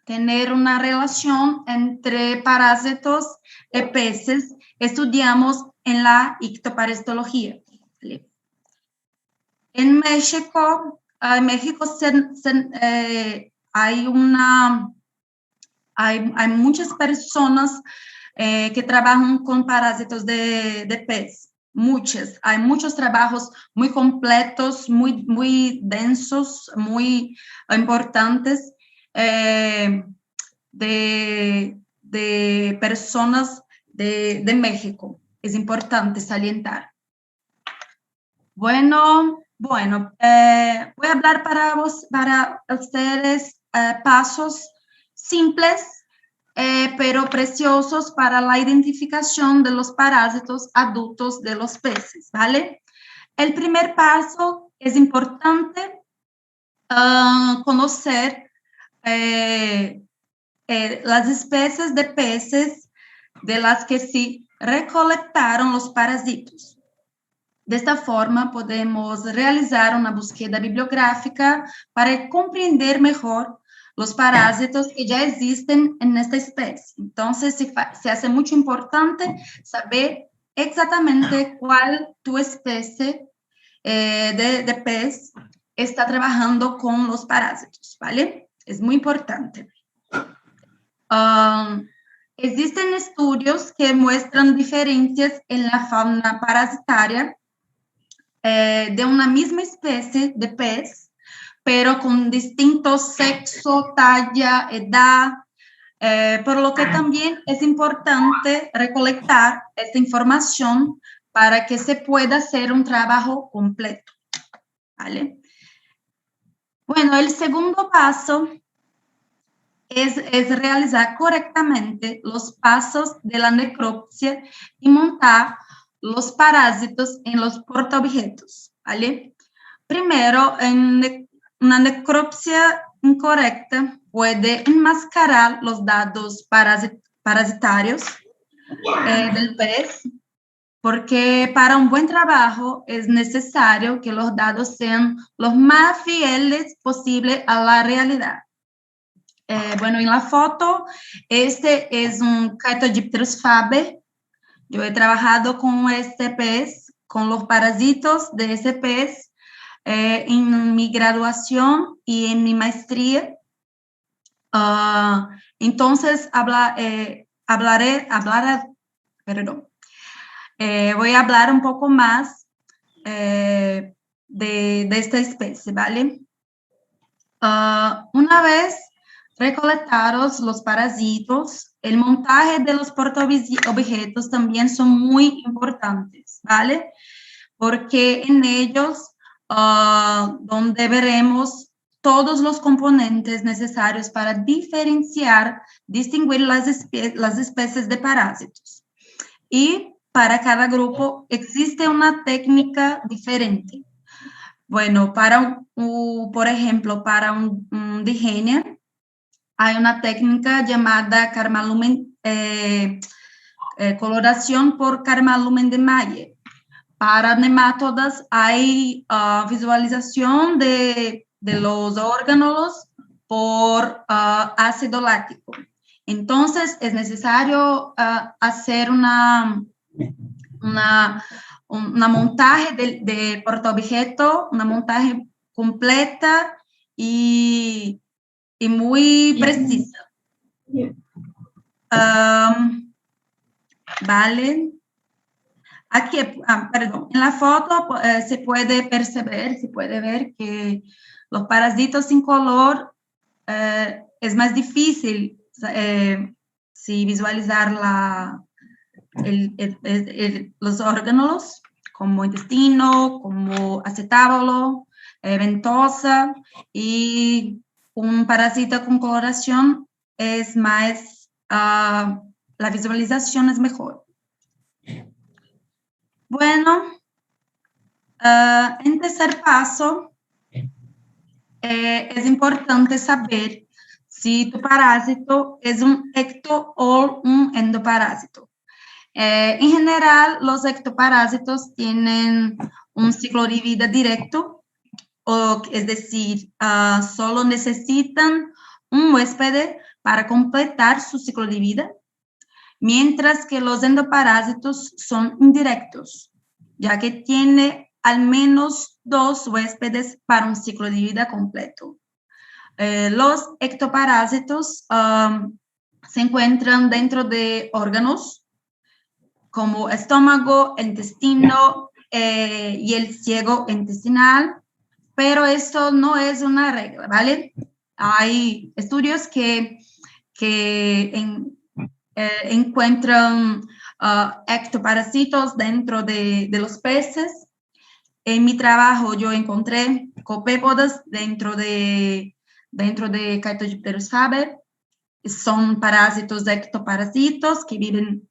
tener una relación entre parásitos y peces. Estudiamos en la ictoparasitología. En México, hay muchas personas que trabajan con parásitos de pez. Hay muchos trabajos muy completos, muy densos, muy importantes de personas de México. Es importante salientar. Bueno, voy a hablar para ustedes pasos simples, pero preciosos para la identificación de los parásitos adultos de los peces, ¿vale? El primer paso es importante conocer las especies de peces de las que se recolectaron los parásitos. De esta forma, podemos realizar una búsqueda bibliográfica para comprender mejor los parásitos que ya existen en esta especie. Entonces, se hace muy importante saber exactamente cuál tu especie de pez está trabajando con los parásitos, ¿vale? Es muy importante. Existen estudios que muestran diferencias en la fauna parasitaria de una misma especie de pez, pero con distinto sexo, talla, edad, por lo que también es importante recolectar esta información para que se pueda hacer un trabajo completo, ¿vale? Bueno, el segundo paso es realizar correctamente los pasos de la necropsia y montar los parásitos en los portaobjetos, ¿vale? Primero, una necropsia incorrecta puede enmascarar los datos parasitarios del pez, porque para un buen trabajo es necesario que los datos sean los más fieles posible a la realidad. Bueno, en la foto, este es un Chaetodipterus faber. Yo he trabajado con este pez, con los parásitos de ese pez, en mi graduación y en mi maestría. Entonces, voy a hablar un poco más de esta especie, ¿vale? Una vez recolectados los parásitos, el montaje de los portaobjetos también son muy importantes, ¿vale? Porque en ellos donde veremos todos los componentes necesarios para distinguir las especies de parásitos. Y para cada grupo existe una técnica diferente. Bueno, por ejemplo, para un Dihenia, hay una técnica llamada coloración por Karmalumen de Mayer. Para nematodas hay visualización de los órganos por ácido láctico. Entonces, es necesario hacer una montaje de portaobjeto, una montaje completa y muy precisa. Vale. Aquí, perdón, en la foto se puede ver que los parásitos sin color es más difícil si visualizar los órganos como intestino, como acetábulo, ventosa, y un parásito con coloración es más, la visualización es mejor. Bueno, en tercer paso, es importante saber si tu parásito es un ecto o un endoparásito. En general, los ectoparásitos tienen un ciclo de vida directo o es decir, solo necesitan un huésped para completar su ciclo de vida, mientras que los endoparásitos son indirectos, ya que tiene al menos 2 huéspedes para un ciclo de vida completo. Los ectoparásitos se encuentran dentro de órganos como estómago, intestino y el ciego intestinal, pero esto no es una regla, ¿vale? Hay estudios que encuentran ectoparásitos dentro de los peces. En mi trabajo yo encontré copépodas dentro de Chaetodipterus faber. Son parásitos ectoparásitos que viven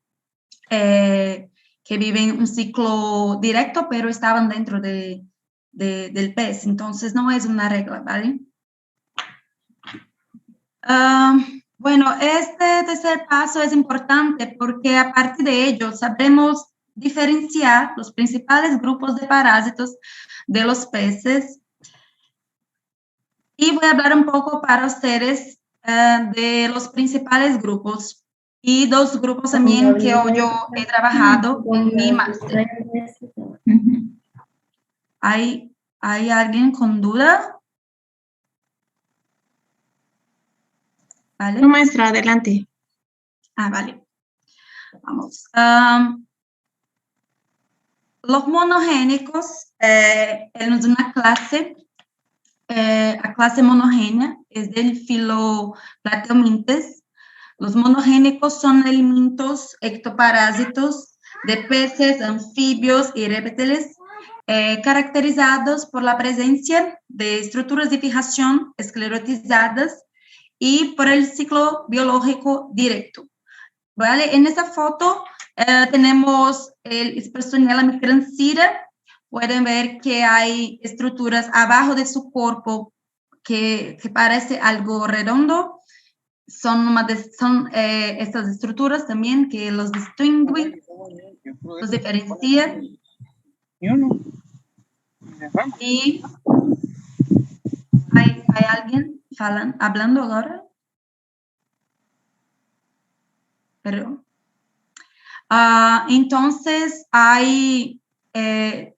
un ciclo directo, pero estaban dentro del pez. Entonces, no es una regla, ¿vale? Bueno, este tercer paso es importante porque a partir de ello sabremos diferenciar los principales grupos de parásitos de los peces. Y voy a hablar un poco para ustedes de los principales grupos y 2 grupos también que yo he trabajado en mi máster. ¿Hay alguien con duda? ¿Vale? No, maestra, adelante. Vale. Vamos. Los monogénicos, en una clase, a clase monogénea, es del filo Plateominthes. Los monogénicos son elementos ectoparásitos de peces, anfibios y reptiles, caracterizados por la presencia de estructuras de fijación esclerotizadas y por el ciclo biológico directo. ¿Vale? En esta foto tenemos el Spersonia micrancida. Pueden ver que hay estructuras abajo de su cuerpo que parece algo redondo. Son estas estructuras también que los distinguen, los diferencian. Y ¿hay alguien hablando ahora? Pero, entonces,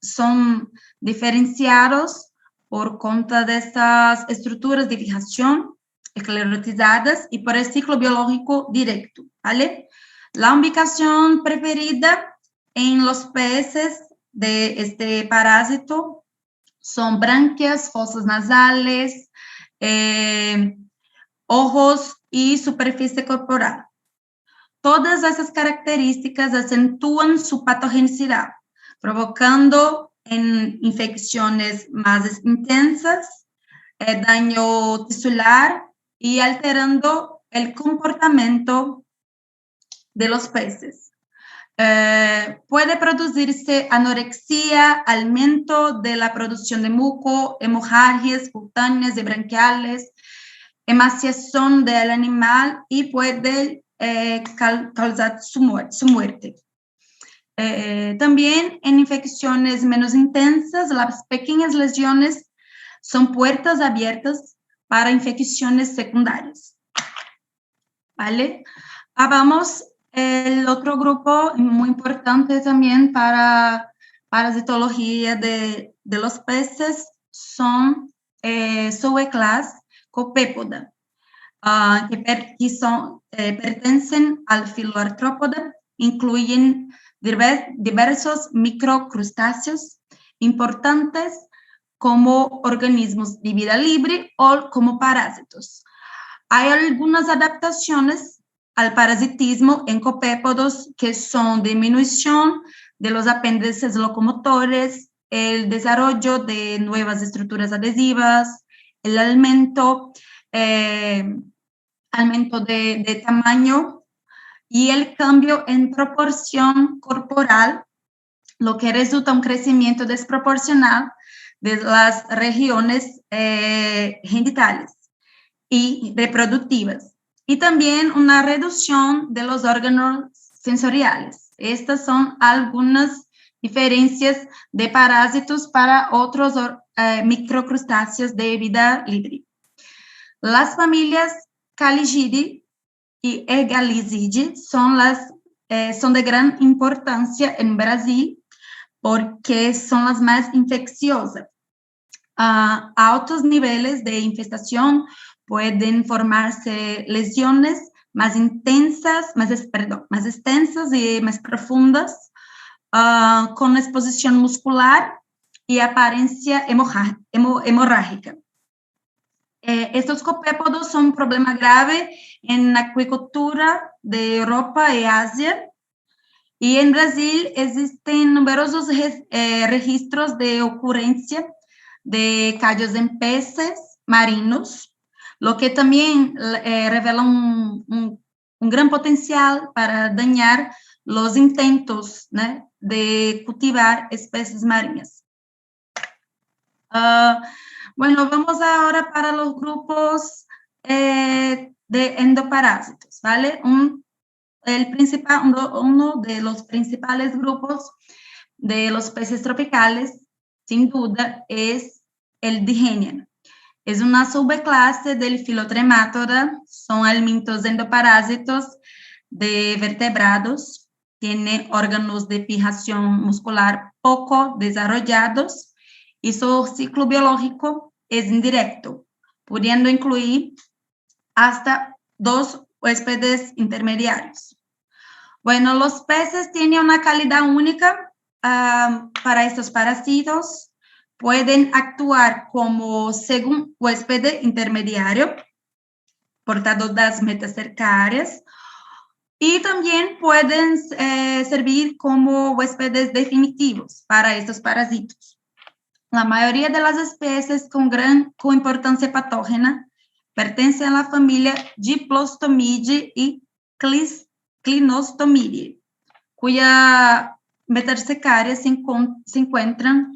son diferenciados por cuenta de estas estructuras de fijación esclerotizadas y por el ciclo biológico directo, ¿vale? La ubicación preferida en los peces de este parásito son branquias, fosas nasales, ojos y superficie corporal. Todas esas características acentúan su patogenicidad, provocando infecciones más intensas, daño tisular y alterando el comportamiento de los peces. Puede producirse anorexia, aumento de la producción de muco, hemorragias cutáneas y branquiales, emaciación del animal y puede causar su muerte. También en infecciones menos intensas, las pequeñas lesiones son puertas abiertas para infecciones secundarias. ¿Vale? Vamos, el otro grupo muy importante también para parasitología de los peces son Zooclass Copépoda, que pertenecen al filo Arthropoda, incluyen diversos microcrustáceos importantes como organismos de vida libre o como parásitos. Hay algunas adaptaciones al parasitismo en copépodos que son disminución de los apéndices locomotores, el desarrollo de nuevas estructuras adhesivas, el aumento de tamaño y el cambio en proporción corporal, lo que resulta un crecimiento desproporcional de las regiones genitales y reproductivas, y también una reducción de los órganos sensoriales. Estas son algunas diferencias de parásitos para otros microcrustáceos de vida libre. Las familias Caligidae y Egalizide son de gran importancia en Brasil porque son las más infecciosas. A altos niveles de infestación pueden formarse lesiones más intensas, más extensas y más profundas, con exposición muscular y apariencia hemorrágica. Estos copépodos son un problema grave en la acuicultura de Europa y Asia. Y en Brasil existen numerosos registros de ocurrencia de callos en peces marinos, lo que también revela un gran potencial para dañar los intentos, ¿no?, de cultivar especies marinas. Bueno, vamos ahora para los grupos de endoparásitos, ¿vale? Uno de los principales grupos de los peces tropicales, sin duda, es el Dihenia. Es una subclase del Filotrematoda, son alimentos endoparásitos de vertebrados, tiene órganos de fijación muscular poco desarrollados y su ciclo biológico es indirecto, pudiendo incluir hasta 2 huéspedes intermediarios. Bueno, los peces tienen una calidad única para estos parásitos. Pueden actuar como segundo huésped intermediario, portador de las metacercáreas, y también pueden servir como huéspedes definitivos para estos parásitos. La mayoría de las especies con importancia patógena pertenecen a la familia Diplostomidae y Clinostomidae, cuya metacercáreas se encuentran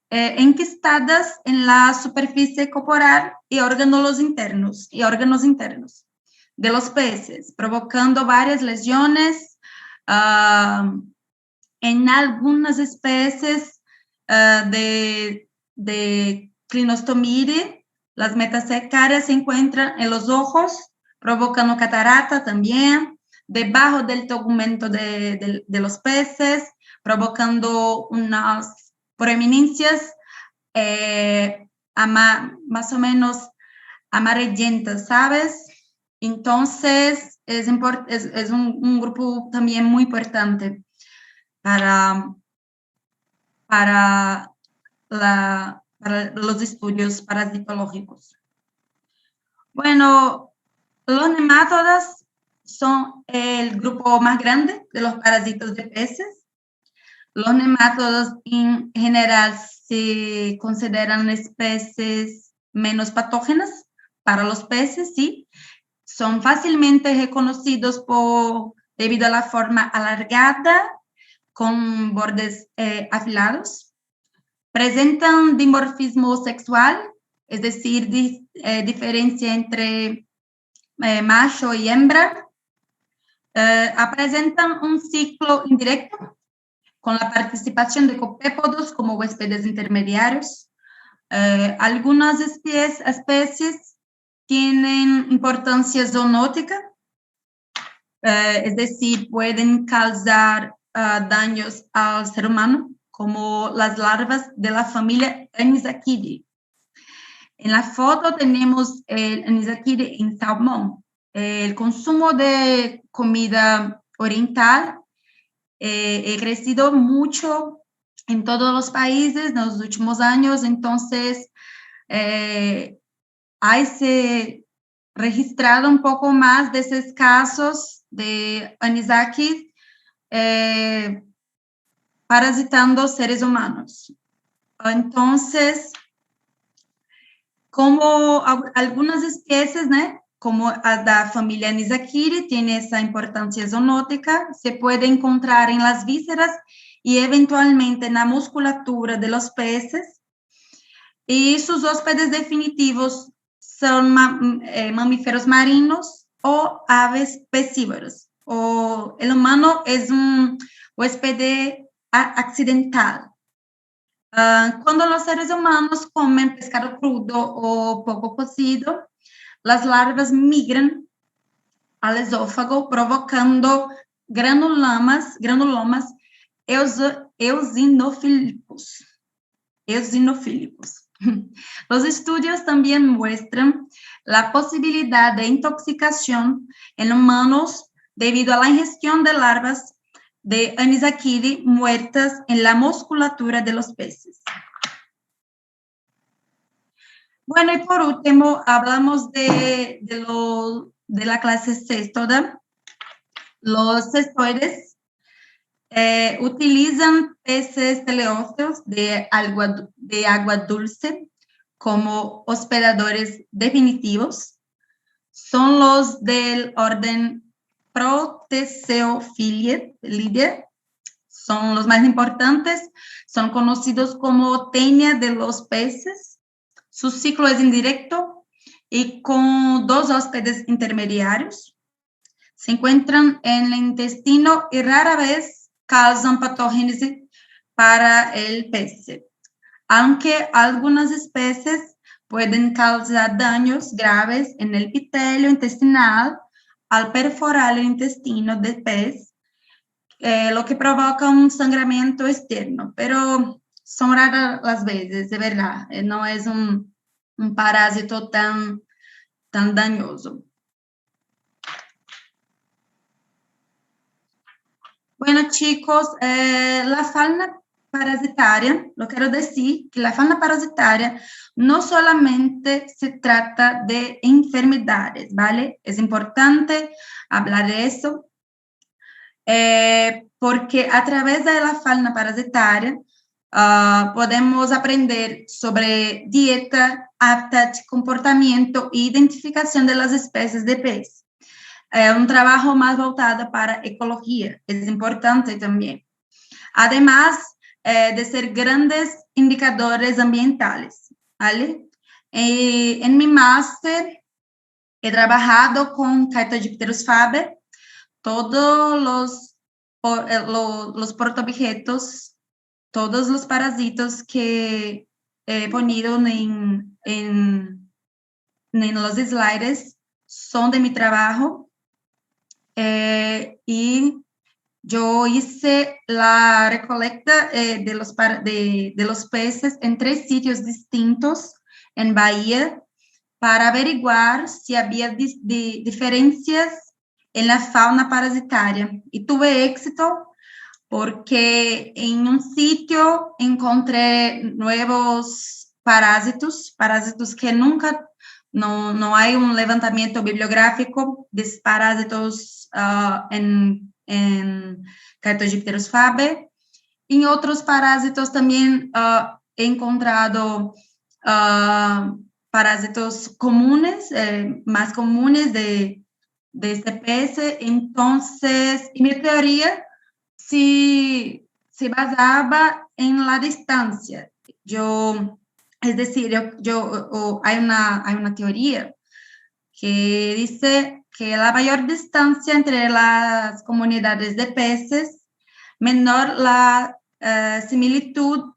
enquistadas en la superficie corporal y órganos internos de los peces, provocando varias lesiones. En algunas especies de Clinostomidae, las metacercáreas se encuentran en los ojos, provocando catarata también, debajo del tegumento de los peces, provocando unas proeminencias más o menos amarillentas, ¿sabes? Entonces, es un grupo también muy importante para los estudios parasitológicos. Bueno, los nemátodas son el grupo más grande de los parásitos de peces. Los nemátodos en general se consideran especies menos patógenas para los peces, ¿sí? Son fácilmente reconocidos debido a la forma alargada con bordes afilados. Presentan dimorfismo sexual, es decir, diferencia entre macho y hembra. Presentan un ciclo indirecto con la participación de copépodos como huéspedes intermediarios. Algunas especies tienen importancia zoonótica, es decir, pueden causar daños al ser humano, como las larvas de la familia Anisakidae. En la foto tenemos el Anisakidae en salmón. El consumo de comida oriental ha crecido mucho en todos los países en los últimos años, entonces se registrado un poco más de esos casos de anisakis parasitando seres humanos. Entonces, como algunas especies, ¿no?, como a da familia Anisakidae, tiene esa importancia zoonótica, se puede encontrar en las vísceras y eventualmente en la musculatura de los peces, y sus hóspedes definitivos son mamíferos marinos o aves pescívoras. O el humano es un huésped accidental. Cuando los seres humanos comen pescado crudo o poco cocido, las larvas migran al esófago, provocando granulomas eosinofílicos. Los estudios también muestran la posibilidad de intoxicación en humanos debido a la ingestión de larvas de Anisakili muertas en la musculatura de los peces. Bueno, y por último, hablamos de la clase cestoda. Los cestoides utilizan peces teleósteos de agua dulce como hospedadores definitivos. Son los del orden Protezophilidae, son los más importantes, son conocidos como tenia de los peces. Su ciclo es indirecto y con dos hóspedes intermediarios. Se encuentran en el intestino y rara vez causan patogénesis para el pez, aunque algunas especies pueden causar daños graves en el epitelio intestinal al perforar el intestino del pez, lo que provoca un sangramiento externo, pero son raras las veces, de verdad, no es un parásito tan dañoso. Bueno, chicos, la fauna parasitaria, lo quiero decir, que la fauna parasitaria no solamente se trata de enfermedades, ¿vale? Es importante hablar de eso, porque a través de la fauna parasitaria podemos aprender sobre dieta, hábitat, comportamiento e identificación de las especies de pez. Un trabajo más voltado para ecología, es importante también. Además de ser grandes indicadores ambientales, ¿vale? En mi máster he trabajado con Chaetodipterus faber, todos los protoobjetos, todos los parásitos que he ponido en los slides son de mi trabajo. Y yo hice la recolecta de los peces en 3 sitios distintos en Bahía para averiguar si había diferencias en la fauna parasitaria. Y tuve éxito porque en un sitio encontré nuevos parásitos que nunca, no hay un levantamiento bibliográfico de parásitos en Chaetodipterus faber. En otros parásitos también he encontrado parásitos comunes, más comunes de este pez. Entonces, mi teoría se basaba en la distancia. Es decir, hay una teoría que dice que la mayor distancia entre las comunidades de peces, menor la similitud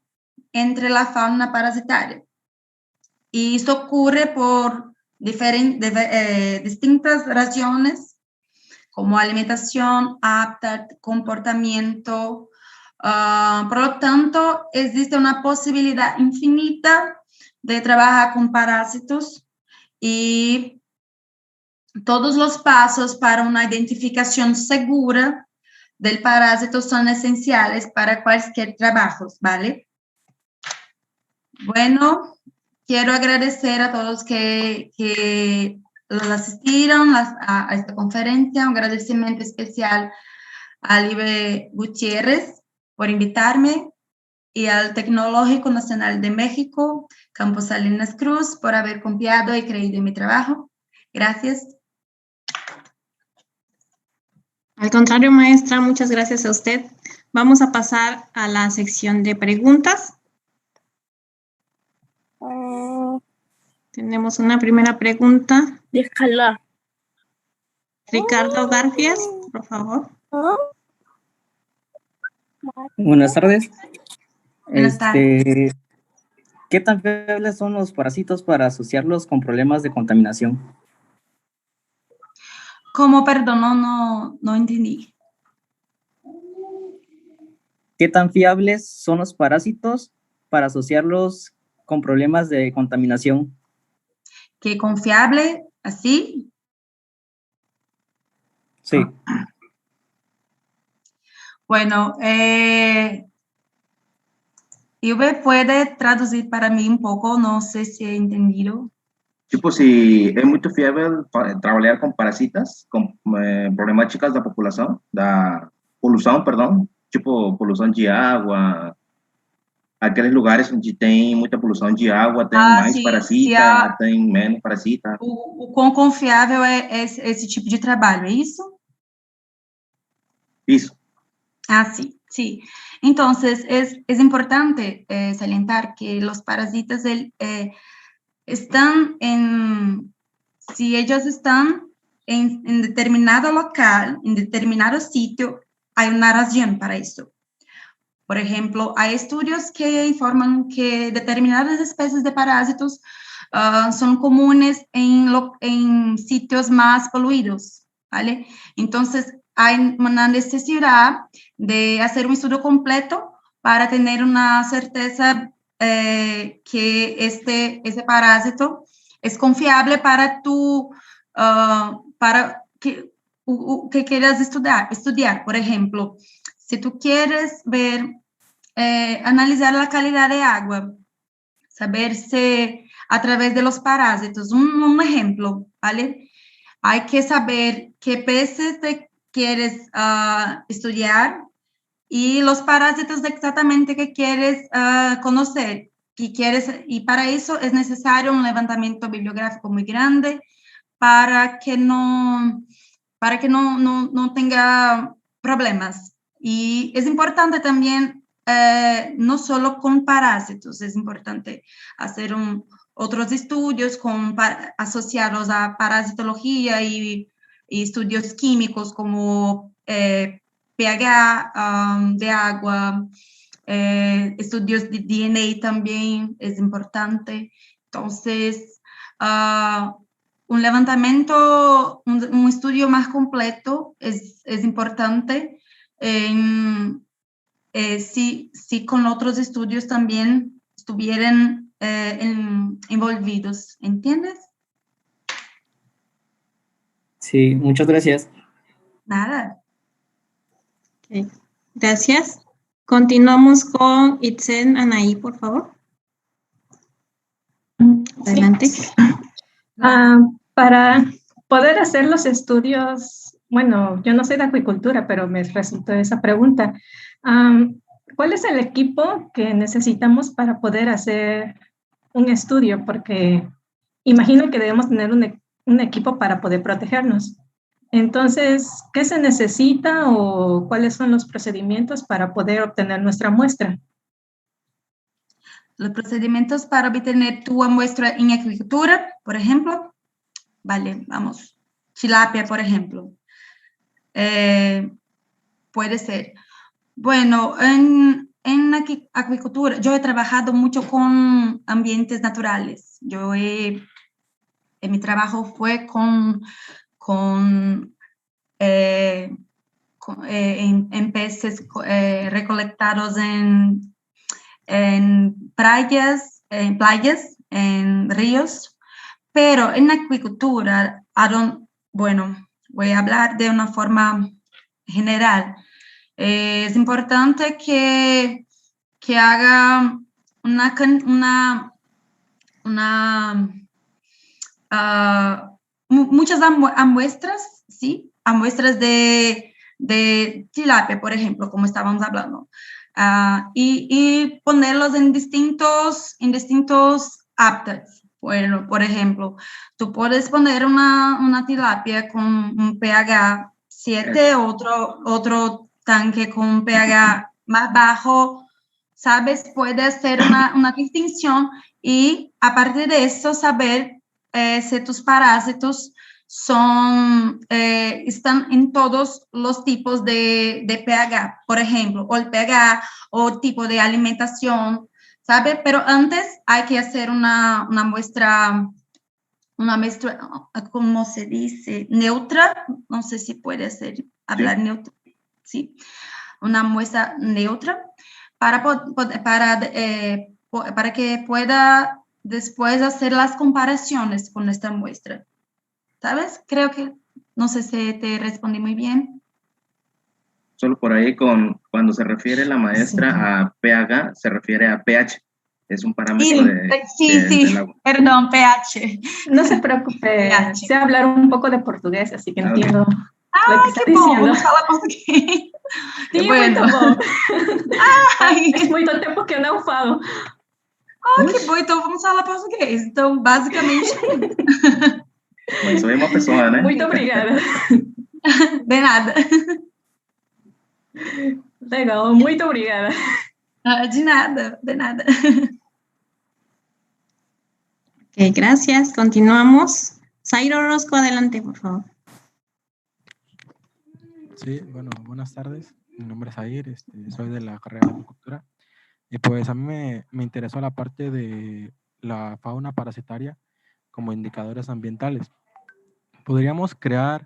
entre la fauna parasitaria. Y esto ocurre por distintas razones, como alimentación, hábitat, comportamiento. Por lo tanto, existe una posibilidad infinita de trabajar con parásitos y todos los pasos para una identificación segura del parásito son esenciales para cualquier trabajo, ¿vale? Bueno, quiero agradecer a todos que asistieron a esta conferencia. Un agradecimiento especial a Libre Gutiérrez por invitarme y al Tecnológico Nacional de México, Campus Salinas Cruz, por haber confiado y creído en mi trabajo. Gracias. Al contrario, maestra, muchas gracias a usted. Vamos a pasar a la sección de preguntas. Tenemos una primera pregunta. Déjala. Ricardo Garfias, por favor. Buenas tardes. Buenas tardes. ¿Qué tan fiables son los parásitos para asociarlos con problemas de contaminación? ¿Cómo? Perdón, no entendí. ¿Qué tan fiables son los parásitos para asociarlos con problemas de contaminación? ¿Qué confiable? ¿Así? Sí. Bueno, Ibe puede traducir para mí un poco, no sé si he entendido. Tipo, se é muito fiável trabalhar com parasitas, com problemáticas da poluição, perdão, tipo poluição de água, aqueles lugares onde tem muita poluição de água, tem mais parasita, tem menos parasita. O quão confiável é esse tipo de trabalho, é isso? Isso. Ah, sí, sí. Entonces, es importante salientar que los parásitos están si ellos están en determinado local, en determinado sitio, hay una razón para eso. Por ejemplo, hay estudios que informan que determinadas especies de parásitos son comunes en sitios más poluidos, ¿vale? Entonces, hay una necesidad de hacer un estudio completo para tener una certeza que ese parásito es confiable para que quieras estudiar. Por ejemplo, si tú quieres analizar la calidad de agua, saber si a través de los parásitos, un ejemplo, ¿vale? Hay que saber qué peces te quieres estudiar y los parásitos exactamente que quieres conocer. Y para eso es necesario un levantamiento bibliográfico muy grande para que no tenga problemas. Y es importante también, no solo con parásitos, es importante hacer otros estudios asociados a parasitología y estudios químicos como pH de agua, estudios de DNA también es importante. Entonces, un levantamiento, un estudio más completo es importante. Si con otros estudios también estuvieran envolvidos, ¿entiendes? Sí, muchas gracias. Nada. Okay. Gracias. Continuamos con Itzen Anaí, por favor. Adelante. Sí. Para poder hacer los estudios, bueno, yo no soy de acuicultura, pero me resultó esa pregunta. ¿Cuál es el equipo que necesitamos para poder hacer un estudio? Porque imagino que debemos tener un equipo para poder protegernos. Entonces, ¿qué se necesita o cuáles son los procedimientos para poder obtener nuestra muestra? Los procedimientos para obtener tu muestra en acuicultura, por ejemplo, vale, vamos, tilapia, por ejemplo, puede ser. Bueno, en acuicultura, yo he trabajado mucho con ambientes naturales. Mi trabajo fue en peces recolectados en playas, en ríos, pero en acuicultura, bueno, voy a hablar de una forma general. Es importante que haga muchas muestras, ¿sí? Muestras de tilapia, por ejemplo, como estábamos hablando. Y ponerlos en distintos hábitats. Bueno, por ejemplo, tú puedes poner una tilapia con un pH 7, otro tanque con un pH más bajo, ¿sabes? Puede hacer una distinción y a partir de eso saber si tus parásitos están en todos los tipos de pH, por ejemplo, o el pH o tipo de alimentación, ¿sabe? Pero antes hay que hacer una muestra, ¿cómo se dice? Neutra, no sé si puede ser, hablar neutro, sí, una muestra neutra para que pueda después hacer las comparaciones con esta muestra. ¿Sabes? Creo que, no sé si te respondí muy bien. Solo por ahí, cuando se refiere la maestra a pH, se refiere a pH. Es un parámetro del agua. Perdón, pH. No se preocupe, sé hablar un poco de português, así que entiendo lo que está que diciendo. bom, vamos falar português. Sim, bueno. muito bom. Faz muito tempo que eu não falo. Que bom, então vamos falar português. Então, basicamente... Mas sou uma pessoa, né? Muito obrigada. De nada. Legal, muito obrigada. De nada, de nada. Ok, gracias. Continuamos. Zairo Orozco, adelante, por favor. Sí, bueno, buenas tardes. Mi nombre es Zair, soy de la carrera de agricultura. Y pues a mí me interesó la parte de la fauna parasitaria como indicadores ambientales. ¿Podríamos crear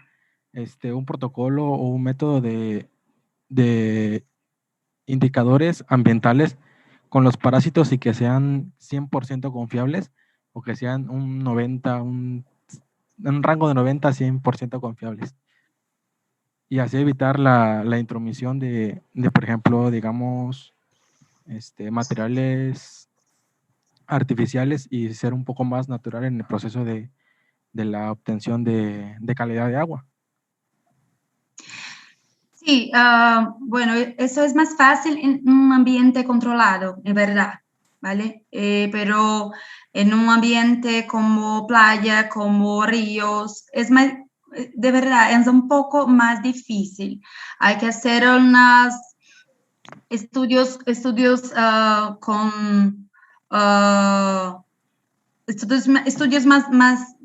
un protocolo o un método de indicadores ambientales con los parásitos y que sean 100% confiables o que sean un rango de 90 a 100% confiables? Y así evitar la intromisión de, por ejemplo, digamos, materiales artificiales y ser un poco más natural en el proceso de la obtención de calidad de agua. Sí, bueno, eso es más fácil en un ambiente controlado, es verdad, ¿vale? Pero en un ambiente como playa, como ríos, es más, de verdad, es un poco más difícil. Hay que hacer unos estudios con... estudios más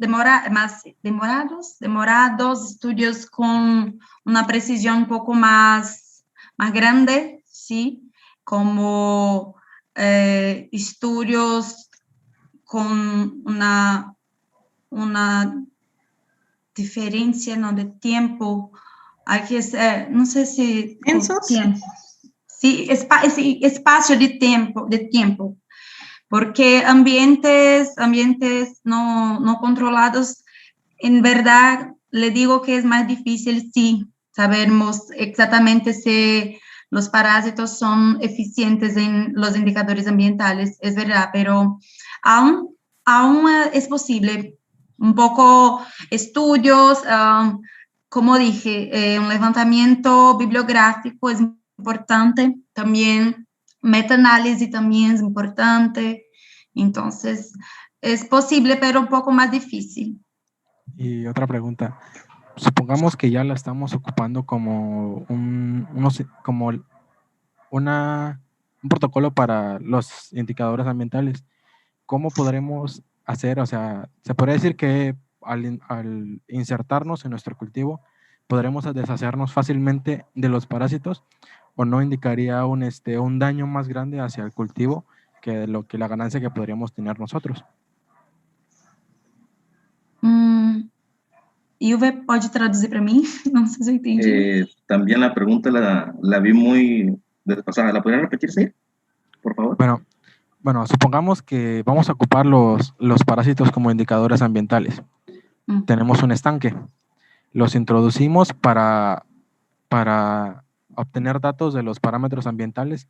demorados, estudios con una precisión un poco más grande, ¿sí? Como estudios con una diferencia, ¿no?, de tiempo. Hay que ser, no sé si... ¿Tiempo? Sí, espacio de tiempo. Porque ambientes no controlados, en verdad, le digo que es más difícil, sí, sabemos exactamente si los parásitos son eficientes en los indicadores ambientales, es verdad, pero aún es posible. Un poco estudios, como dije, un levantamiento bibliográfico es importante, también meta-análisis también es importante, entonces es posible, pero un poco más difícil. Y otra pregunta, supongamos que ya la estamos ocupando como un protocolo para los indicadores ambientales. ¿Cómo podremos hacer? O sea, se podría decir que al insertarnos en nuestro cultivo, podremos deshacernos fácilmente de los parásitos, o no indicaría un daño más grande hacia el cultivo que la ganancia que podríamos tener nosotros. Ilve, ¿puede traducir para mí? No sé si entendí. También la pregunta la vi muy desfasada. ¿La podrían repetir, sí? Por favor. Bueno, supongamos que vamos a ocupar los parásitos como indicadores ambientales. Tenemos un estanque. Los introducimos para obtener datos de los parámetros ambientales.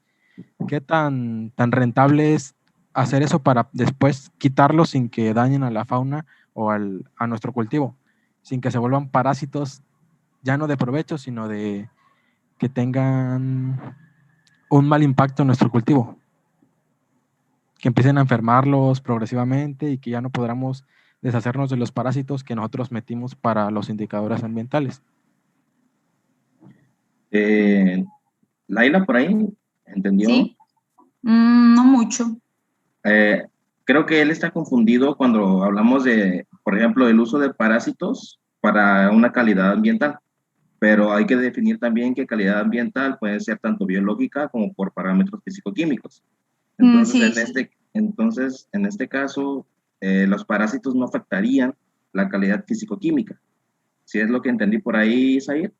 ¿Qué tan rentable es hacer eso para después quitarlos sin que dañen a la fauna o a nuestro cultivo? Sin que se vuelvan parásitos ya no de provecho, sino de que tengan un mal impacto en nuestro cultivo. Que empiecen a enfermarlos progresivamente y que ya no podamos deshacernos de los parásitos que nosotros metimos para los indicadores ambientales. Laila, por ahí, ¿entendió? Sí, no mucho. Creo que él está confundido cuando hablamos de, por ejemplo, el uso de parásitos para una calidad ambiental. Pero hay que definir también que calidad ambiental puede ser tanto biológica como por parámetros físico-químicos. Entonces, Sí. en este caso, los parásitos no afectarían la calidad físico-química. ¿Sí es lo que entendí por ahí, Zair?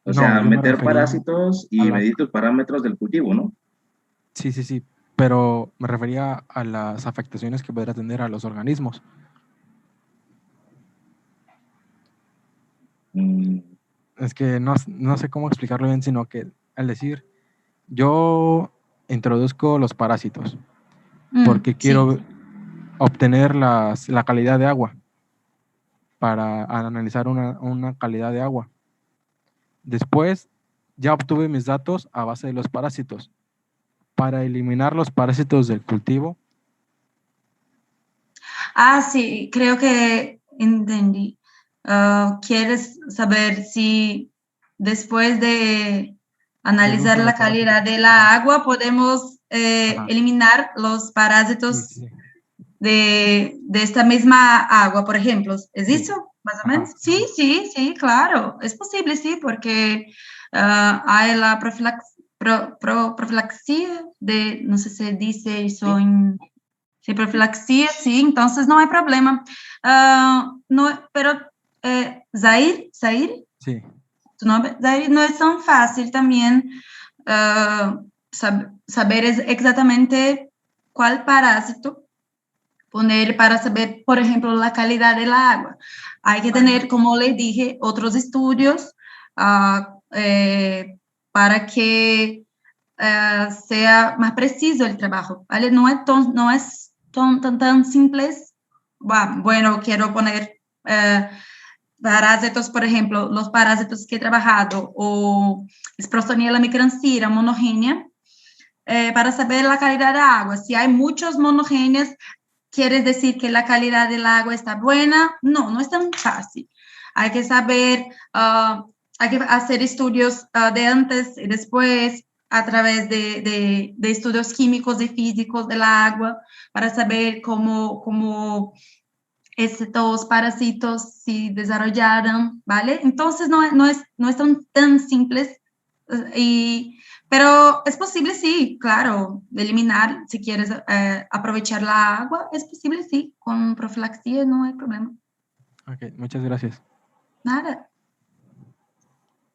O No, sea, yo me meter refería parásitos a y las... medir tus parámetros del cultivo, ¿no? Sí, sí, sí, pero me refería a las afectaciones que podrá tener a los organismos. Mm, Es que no sé cómo explicarlo bien, sino que al decir, yo introduzco los parásitos porque Sí. quiero obtener la calidad de agua para analizar una calidad de agua. Después ya obtuve mis datos a base de los parásitos. Para eliminar los parásitos del cultivo. Sí, creo que entendí. ¿Quieres saber si después de Del uso analizar de la los parásitos. calidad de Ajá, la agua podemos ajá. eliminar los Sí, parásitos sí, de esta misma agua, por ejemplo? ¿Es sí. eso, más o menos? Ajá, Sí, sí. sí, sí, claro. Es posible, sí, porque hay la profilaxia de, no sé si se dice eso sí, en... Sí, profilaxia, sí, entonces no hay problema. No, pero, Zair, Sí. tu nombre, Zair, no es tan fácil también saber exactamente cuál parásito poner para saber, por ejemplo, la calidad del agua. Hay que tener, como le dije, otros estudios para que sea más preciso el trabajo, ¿vale? No es tan simples. Bueno, quiero poner parásitos, por ejemplo, los parásitos que he trabajado, o Sprostonia micrancera monogénea, para saber la calidad de agua. Si hay muchos monogéneos, ¿quiere decir que la calidad del agua está buena? No, no es tan fácil. Hay que saber, hay que hacer estudios de antes y después a través de estudios químicos y físicos del agua para saber cómo estos parásitos se desarrollaron, ¿vale? Entonces no es tan simples, pero es posible, sí, claro, eliminar, si quieres aprovechar la agua, es posible, sí, con profilaxia no hay problema. Ok, muchas gracias. Nada.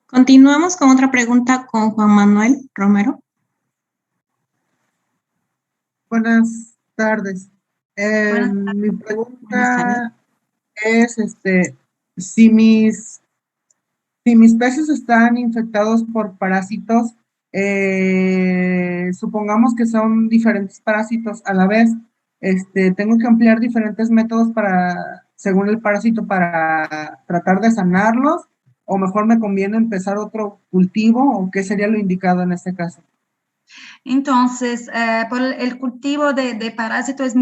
Continuamos con otra pregunta con Juan Manuel Romero. Buenas tardes. Mi Buenas tardes. pregunta es, si mis peces están infectados por parásitos, supongamos que son diferentes parásitos a la vez, tengo que emplear diferentes métodos según el parásito, para tratar de sanarlos, o mejor me conviene empezar otro cultivo, o qué sería lo indicado en este caso. Entonces, por el cultivo de parásito es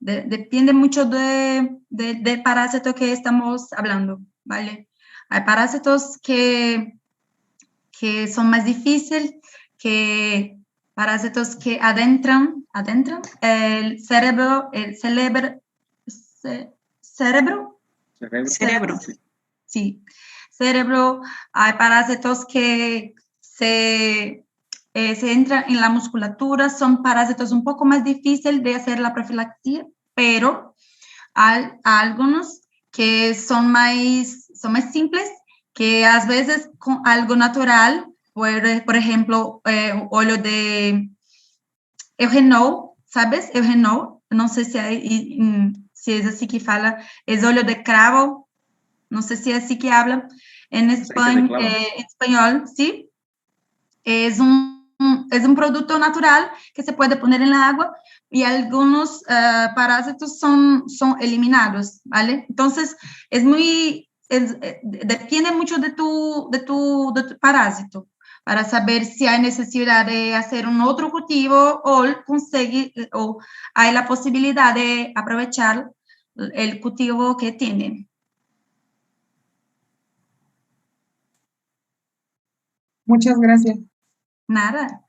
depende mucho de parásito que estamos hablando, ¿vale? Hay parásitos que son más difíciles, que parásitos que adentran el cerebro, cerebro, Cerebro. sí, cerebro. Hay parásitos que se entran en la musculatura, son parásitos un poco más difíciles de hacer la profilaxia, pero hay algunos que son más simples, que a veces con algo natural, por ejemplo, óleo de eugenol, ¿sabes? Eugenol, no sé si es así que fala, es óleo de cravo, no sé si es así que habla en aceite de clavo. español, ¿sí? Es un producto natural que se puede poner en la agua y algunos parásitos son eliminados, ¿vale? Entonces, depende mucho de tu parásito para saber si hay necesidad de hacer un otro cultivo o hay la posibilidad de aprovechar el cultivo que tienen. Muchas gracias. Nada.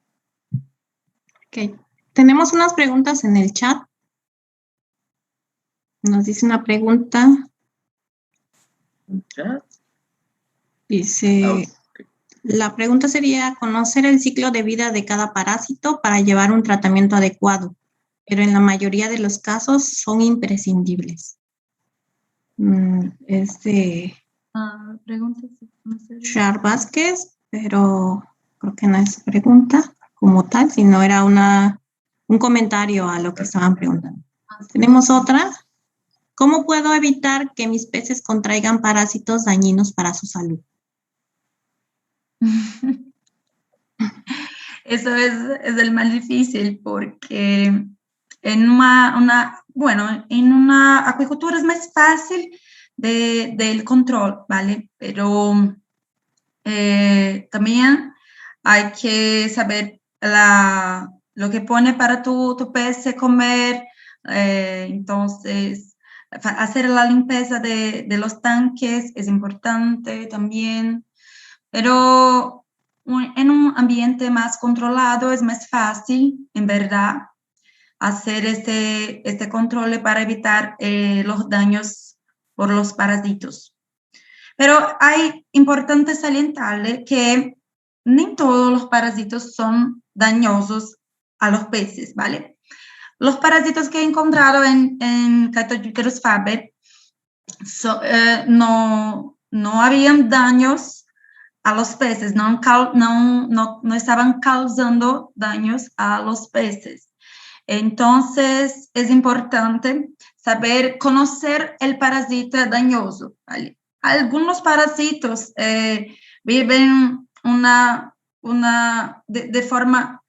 Ok. Tenemos unas preguntas en el chat. Nos dice una pregunta. chat. Dice, la pregunta sería conocer el ciclo de vida de cada parásito para llevar un tratamiento adecuado, pero en la mayoría de los casos son imprescindibles. Es de Pregunta. Char Vázquez, pero creo que no es pregunta como tal, sino era un comentario a lo que estaban preguntando. Tenemos otra. ¿Cómo puedo evitar que mis peces contraigan parásitos dañinos para su salud? Eso es el más difícil porque en una acuicultura es más fácil del control, ¿vale? Pero también hay que saber lo que pone para tu pez comer, entonces hacer la limpieza de los tanques es importante también, pero en un ambiente más controlado es más fácil, en verdad, hacer este control para evitar los daños por los parásitos. Pero hay importante salientarle que no todos los parásitos son dañosos a los peces, ¿vale? Los parásitos que he encontrado en Chaetogyarus faber no habían daños a los peces, no estaban causando daños a los peces. Entonces, es importante saber conocer el parásito dañoso, ¿vale? Algunos parásitos viven de forma,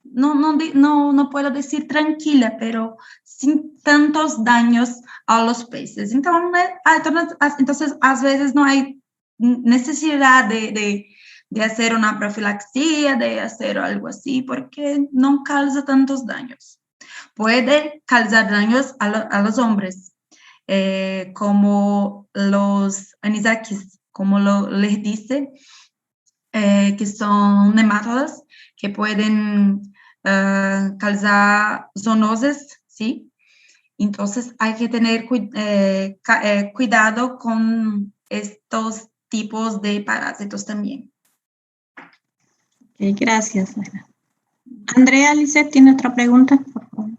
no puedo decir tranquila, pero sin tantos daños a los peces. Entonces a veces no hay necesidad de hacer una profilaxia, de hacer algo así, porque no causa tantos daños. Puede causar daños a los hombres, como los anisakis, como les dice, que son nematodas que pueden causar zoonoses, ¿sí? Entonces hay que tener cuidado con estos tipos de parásitos también. Okay, gracias, Ana. Andrea Lisset tiene otra pregunta, por favor.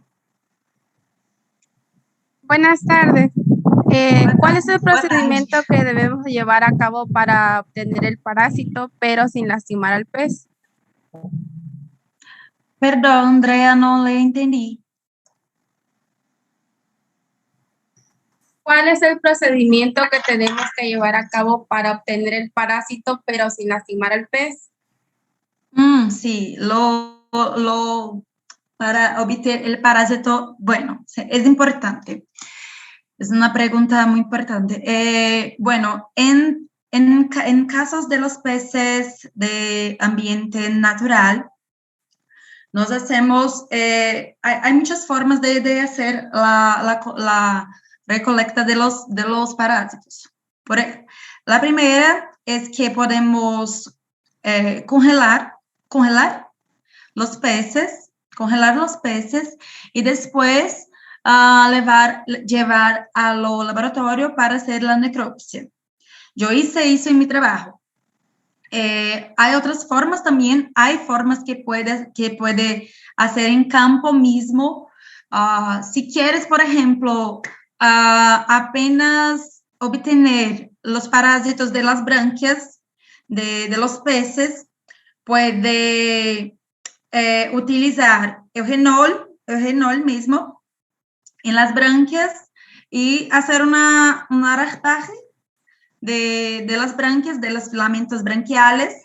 Buenas tardes. ¿Cuál es el procedimiento que debemos llevar a cabo para obtener el parásito, pero sin lastimar al pez? Perdón, Andrea, no le entendí. ¿Cuál es el procedimiento que tenemos que llevar a cabo para obtener el parásito, pero sin lastimar al pez? Sí, para obtener el parásito, bueno, es importante. Es una pregunta muy importante. Bueno, en casos de los peces de ambiente natural, nos hacemos, hay muchas formas de hacer la recolecta de los parásitos. La primera es que podemos congelar los peces y después llevar al laboratorio para hacer la necropsia. Yo hice eso en mi trabajo. Hay otras formas también, hay formas que puede hacer en campo mismo. Si quieres, por ejemplo, apenas obtener los parásitos de las branquias de los peces, puede utilizar eugenol mismo en las branquias y hacer una rasptaje de las branquias, de los filamentos branquiales,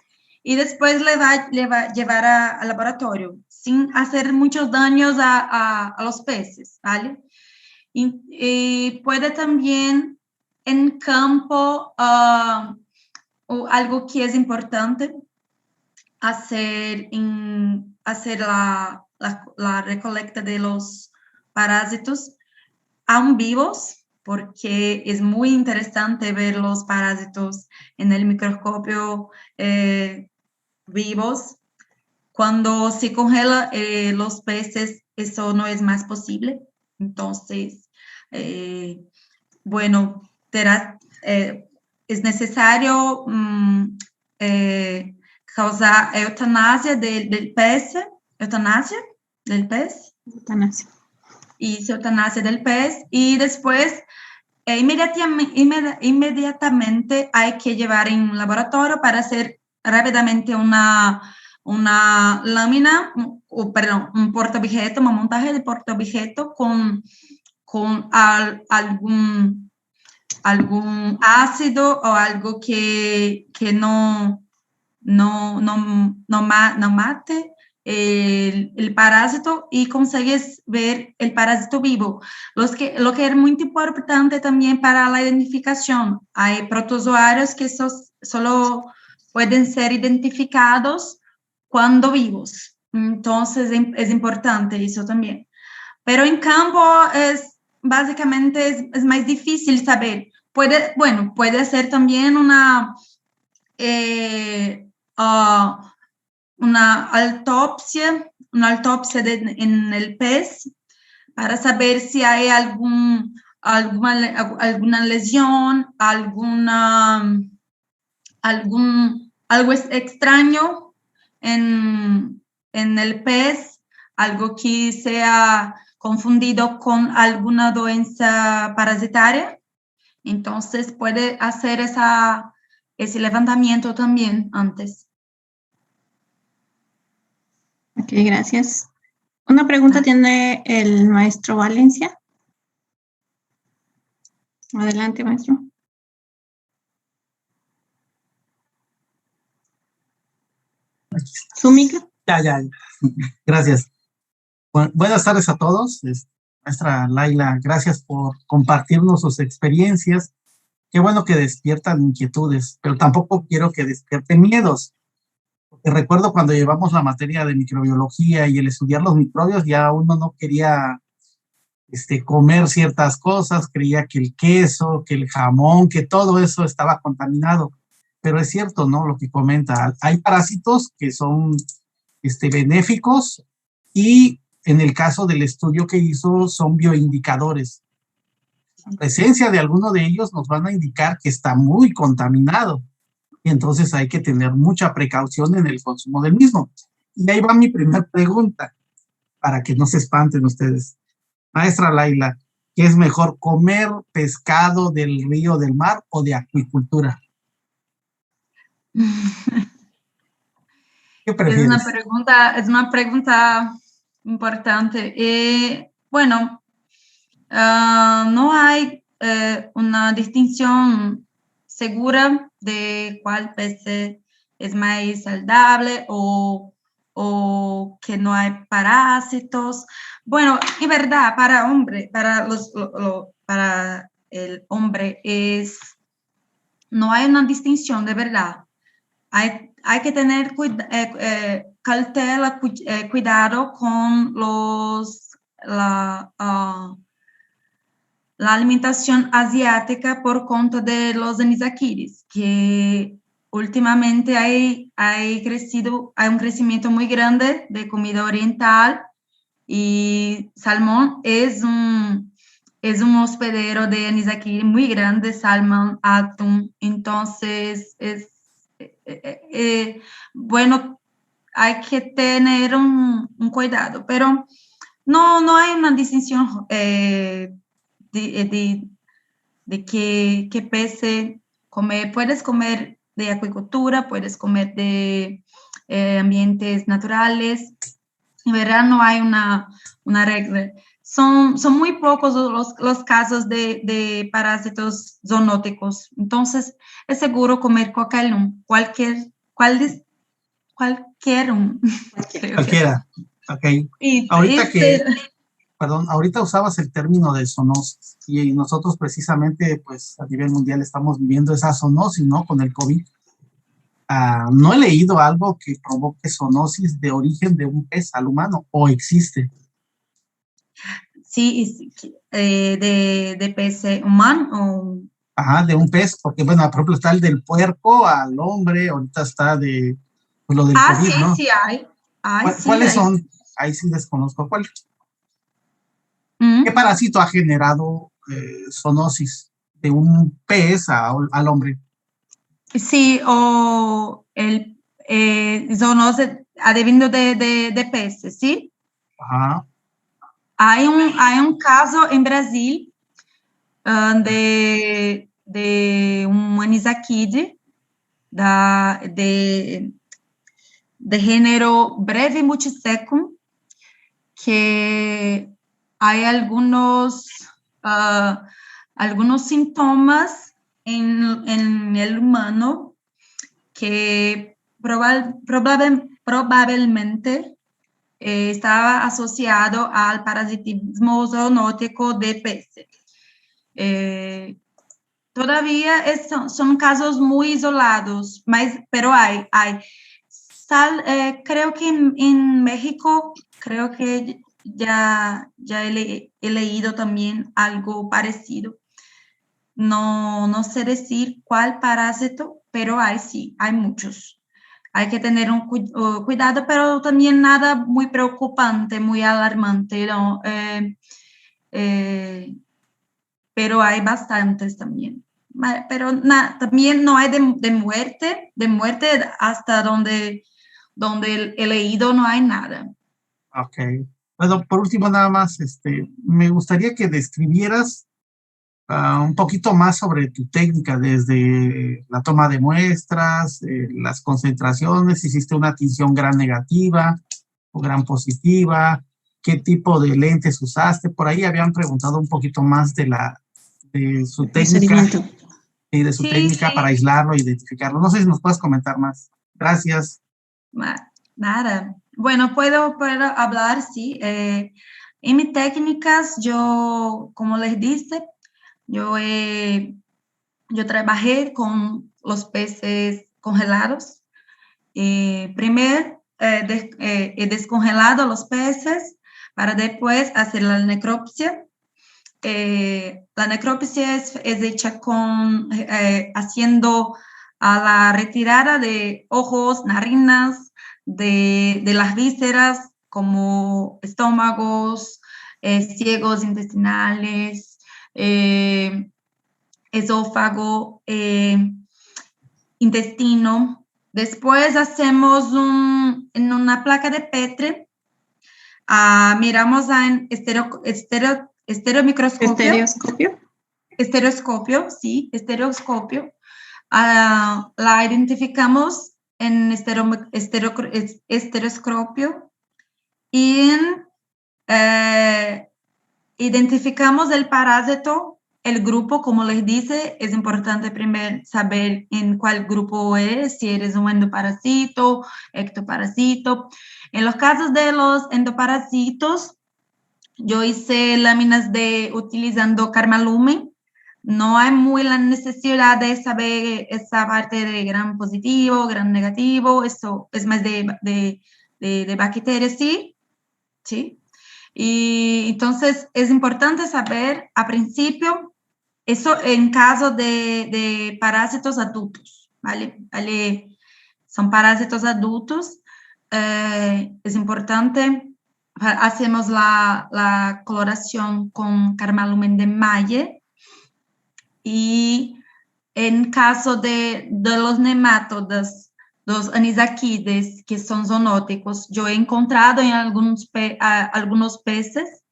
y después le va a llevar al laboratorio sin hacer muchos daños a los peces, ¿vale? Y puede también en campo, algo que es importante, hacer la recolecta de los parásitos aún vivos, porque es muy interesante ver los parásitos en el microscopio vivos. Cuando se congela los peces, eso no es más posible. Entonces, bueno, es necesario causar eutanasia del pez, eutanasia del pez. Eutanasia. Y eutanasia del pez, y después inmediatamente hay que llevar en un laboratorio para hacer rápidamente una lámina, perdón, un portaobjeto, un montaje de portaobjeto con algún ácido o algo que no mate el parásito y consigues ver el parásito vivo. Lo que es muy importante también para la identificación. Hay protozoarios que solo pueden ser identificados cuando vivos. Entonces es importante eso también. Pero en campo básicamente es más difícil saber. Puede ser también una autopsia en el pez para saber si hay alguna lesión, algo extraño en el pez, algo que sea confundido con alguna doença parasitaria. Entonces puede hacer ese levantamiento también antes. Ok, gracias. Una pregunta tiene el maestro Valencia. Adelante, maestro. Su micro. Ya. Gracias. Buenas tardes a todos. Maestra Laila, gracias por compartirnos sus experiencias. Qué bueno que despiertan inquietudes, pero tampoco quiero que despierten miedos. Porque recuerdo cuando llevamos la materia de microbiología y el estudiar los microbios, ya uno no quería comer ciertas cosas, creía que el queso, que el jamón, que todo eso estaba contaminado. Pero es cierto, ¿no? Lo que comenta. Hay parásitos que son benéficos y en el caso del estudio que hizo son bioindicadores. La presencia de alguno de ellos nos van a indicar que está muy contaminado y entonces hay que tener mucha precaución en el consumo del mismo. Y ahí va mi primera pregunta, para que no se espanten ustedes. Maestra Laila, ¿qué es mejor, comer pescado del río, del mar o de acuicultura? ¿Qué prefieres? Es una pregunta importante. Bueno, no hay una distinción segura de cuál pez es más saludable o que no hay parásitos. Bueno, en verdad, para el hombre no hay una distinción de verdad. Hay que tener cautela, cuidado con la alimentación asiática por cuenta de los anisakiris, que últimamente hay un crecimiento muy grande de comida oriental y salmón es un hospedero de anisakiri muy grande, salmón, atún. Entonces bueno, hay que tener un cuidado, pero no hay una distinción de qué pez comer. Puedes comer de acuicultura, puedes comer de ambientes naturales. En verdad no hay una regla. Son muy pocos los casos de parásitos zoonóticos. Entonces, es seguro comer cualquiera. Cualquiera, ok. Ahorita usabas el término de zoonosis y nosotros precisamente, pues, a nivel mundial estamos viviendo esa zoonosis, ¿no? Con el COVID. No he leído algo que provoque zoonosis de origen de un pez al humano, ¿o existe? Sí, de pez humano. Ajá, de un pez, porque bueno, por ejemplo está el del puerco al hombre, ahorita está de pues, lo del COVID, sí, ¿no? Sí hay. ¿Cuáles son? Ahí sí desconozco. ¿Cuál? ¿Qué parásito ha generado zoonosis de un pez al hombre? Sí, o zoonose advindo de peces, ¿sí? Ajá. Hay un caso en Brasil de un anisakide de género breve multisecum, que hay algunos síntomas en el humano que probablemente estaba asociado al parasitismo zoonótico de peces. Todavía son casos muy isolados, pero hay. Creo que en México, creo que ya he leído también algo parecido. No sé decir cuál parásito, pero sí, hay muchos. Hay que tener un cuidado, pero también nada muy preocupante, muy alarmante, ¿no? Pero hay bastantes también. Pero también no hay de muerte hasta donde he leído no hay nada. Ok. Bueno, por último, nada más, me gustaría que describieras un poquito más sobre tu técnica, desde la toma de muestras, las concentraciones, hiciste una tinción gran negativa o gran positiva, qué tipo de lentes usaste. Por ahí habían preguntado un poquito más de su técnica y de su técnica para aislarlo e identificarlo. No sé si nos puedes comentar más. Gracias. Nada. Bueno, puedo hablar, sí. En mis técnicas, yo, como les dije, yo trabajé con los peces congelados. Primero, he descongelado los peces para después hacer la necropsia. La necropsia es hecha haciendo a la retirada de ojos, narinas, de las vísceras como estómagos, ciegos intestinales, esófago, intestino. Después hacemos en una placa de Petri, miramos en estereoscopio. Estereoscopio, sí, estereoscopio. La identificamos en estereoscopio y identificamos el parásito. El grupo, como les dice, es importante primero saber en cuál grupo eres, si eres un endoparásito, ectoparásito. En los casos de los endoparásitos, yo hice láminas utilizando Carmalumen. No hay muy la necesidad de saber esa parte de gran positivo, gran negativo, eso es más de bacterias, sí. Y entonces es importante saber a principio, eso en caso de parásitos adultos, ¿vale? Son parásitos adultos, es importante, hacemos la coloración con Carmalumen de Mayer, y en caso de los nematodas, los anisakides, que son zoonóticos, yo he encontrado en algunos peces,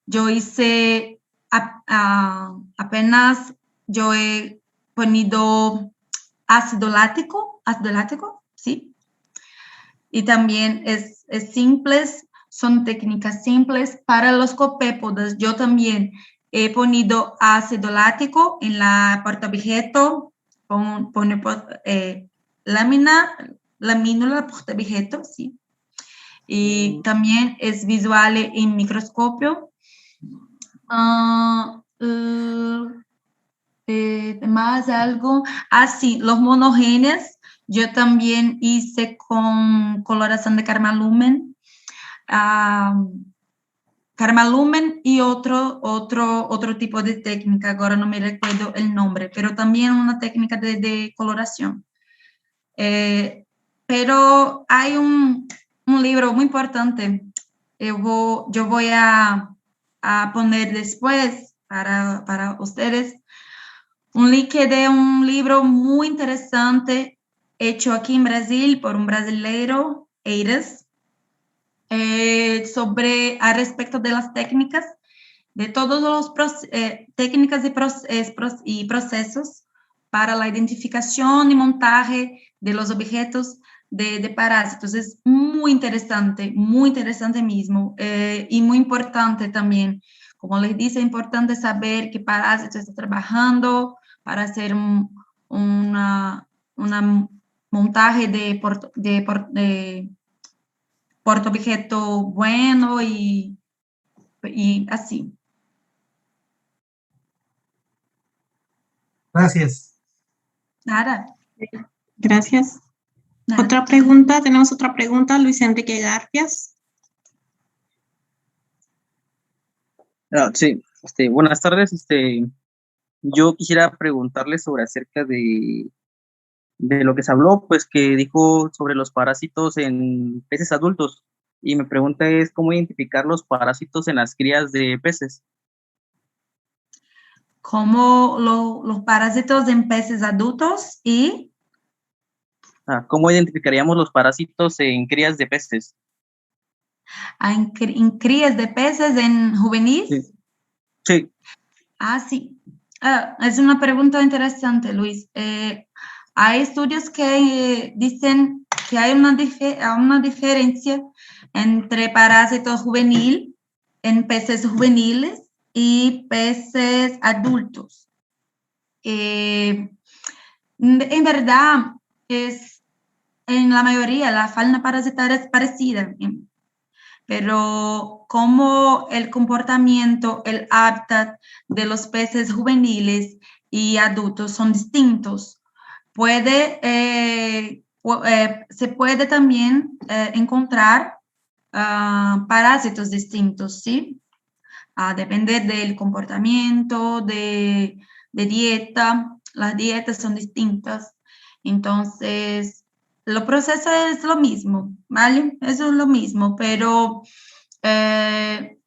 yo hice apenas, yo he ponido ácido láctico, ¿sí? Y también es simples, son técnicas simples. Para los copépodas, yo también he ponido ácido láctico en la portaobjeto, pone lamínula portaobjeto, sí. Y también es visual en microscopio. Más algo. Sí, los monogéneos, yo también hice con coloración de Carmalumen. Carmalumen y otro tipo de técnica, ahora no me recuerdo el nombre, pero también una técnica de coloración. Pero hay un libro muy importante, yo voy a poner después para ustedes, un link de un libro muy interesante hecho aquí en Brasil por un brasileiro, Eiras, sobre a respecto de las técnicas, de todos los técnicas y procesos para la identificación y montaje de los objetos de parásitos. Es muy interesante mismo, y muy importante también. Como les dice, es importante saber qué parásito está trabajando para hacer una montaje de portaobjeto bueno y así. Gracias. Nada. Gracias. Nada. Otra pregunta, tenemos otra pregunta, Luis Enrique Garfias. Sí, buenas tardes. Yo quisiera preguntarle sobre acerca de lo que se habló, pues que dijo sobre los parásitos en peces adultos. Y mi pregunta es, ¿cómo identificar los parásitos en las crías de peces? Como los parásitos en peces adultos y... ¿Cómo identificaríamos los parásitos en crías de peces? En crías de peces en juveniles. Sí. Sí. Es una pregunta interesante, Luis. Hay estudios que dicen que hay una diferencia entre parásitos juvenil en peces juveniles y peces adultos. En verdad, en la mayoría la fauna parasitaria es parecida, pero como el comportamiento, el hábitat de los peces juveniles y adultos son distintos, se puede también encontrar parásitos distintos, ¿sí? A depender del comportamiento, de dieta, las dietas son distintas, entonces el proceso es lo mismo, ¿vale? Eso es lo mismo, pero en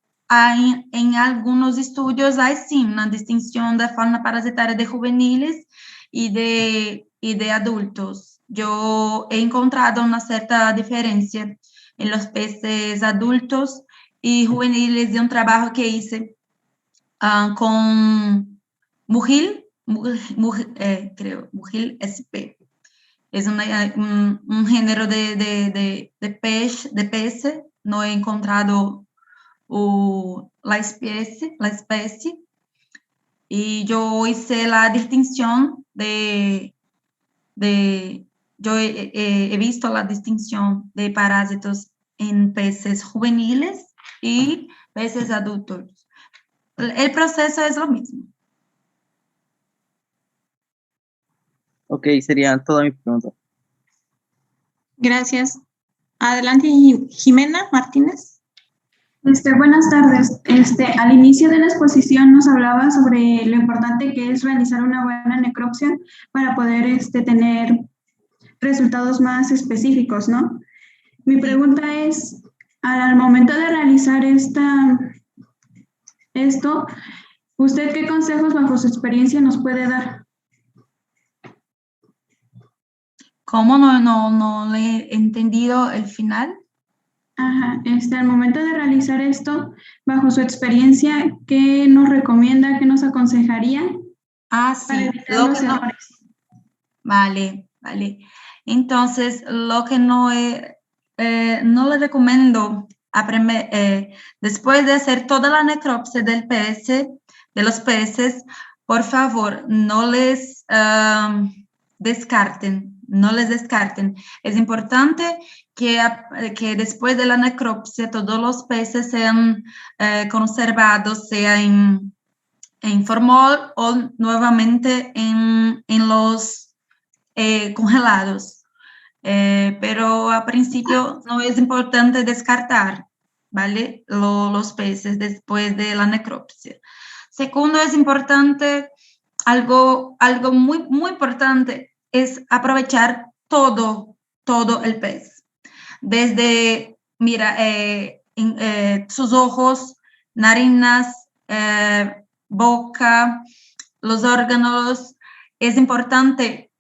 algunos estudios hay sí una distinción de fauna parasitaria de juveniles y de adultos. Yo he encontrado una cierta diferencia en los peces adultos y juveniles de un trabajo que hice con Mugil SP. Es un género de pez. No he encontrado la especie. Y yo hice la distinción yo he visto la distinción de parásitos en peces juveniles y peces adultos. El proceso es lo mismo. Ok, sería toda mi pregunta. Gracias. Adelante, Jimena Martínez. Buenas tardes. Al inicio de la exposición nos hablaba sobre lo importante que es realizar una buena necropsia para poder tener resultados más específicos, ¿no? Mi pregunta es, al momento de realizar esto, ¿usted qué consejos bajo su experiencia nos puede dar? ¿Cómo no le he entendido el final? Ajá, al momento de realizar esto, bajo su experiencia, ¿qué nos recomienda, qué nos aconsejaría? Sí, para evitar los errores. Vale. Entonces, lo que no le recomiendo después de hacer toda la necropsia de los peces, por favor, no les descarten. Es importante que después de la necropsia todos los peces sean conservados, sea en formol o nuevamente en los congelados. Pero a principio no es importante descartar, ¿vale? Los peces después de la necropsia. Segundo, es importante, algo muy, muy importante, es aprovechar todo el pez. Desde, sus ojos, narinas, boca, los órganos, es importante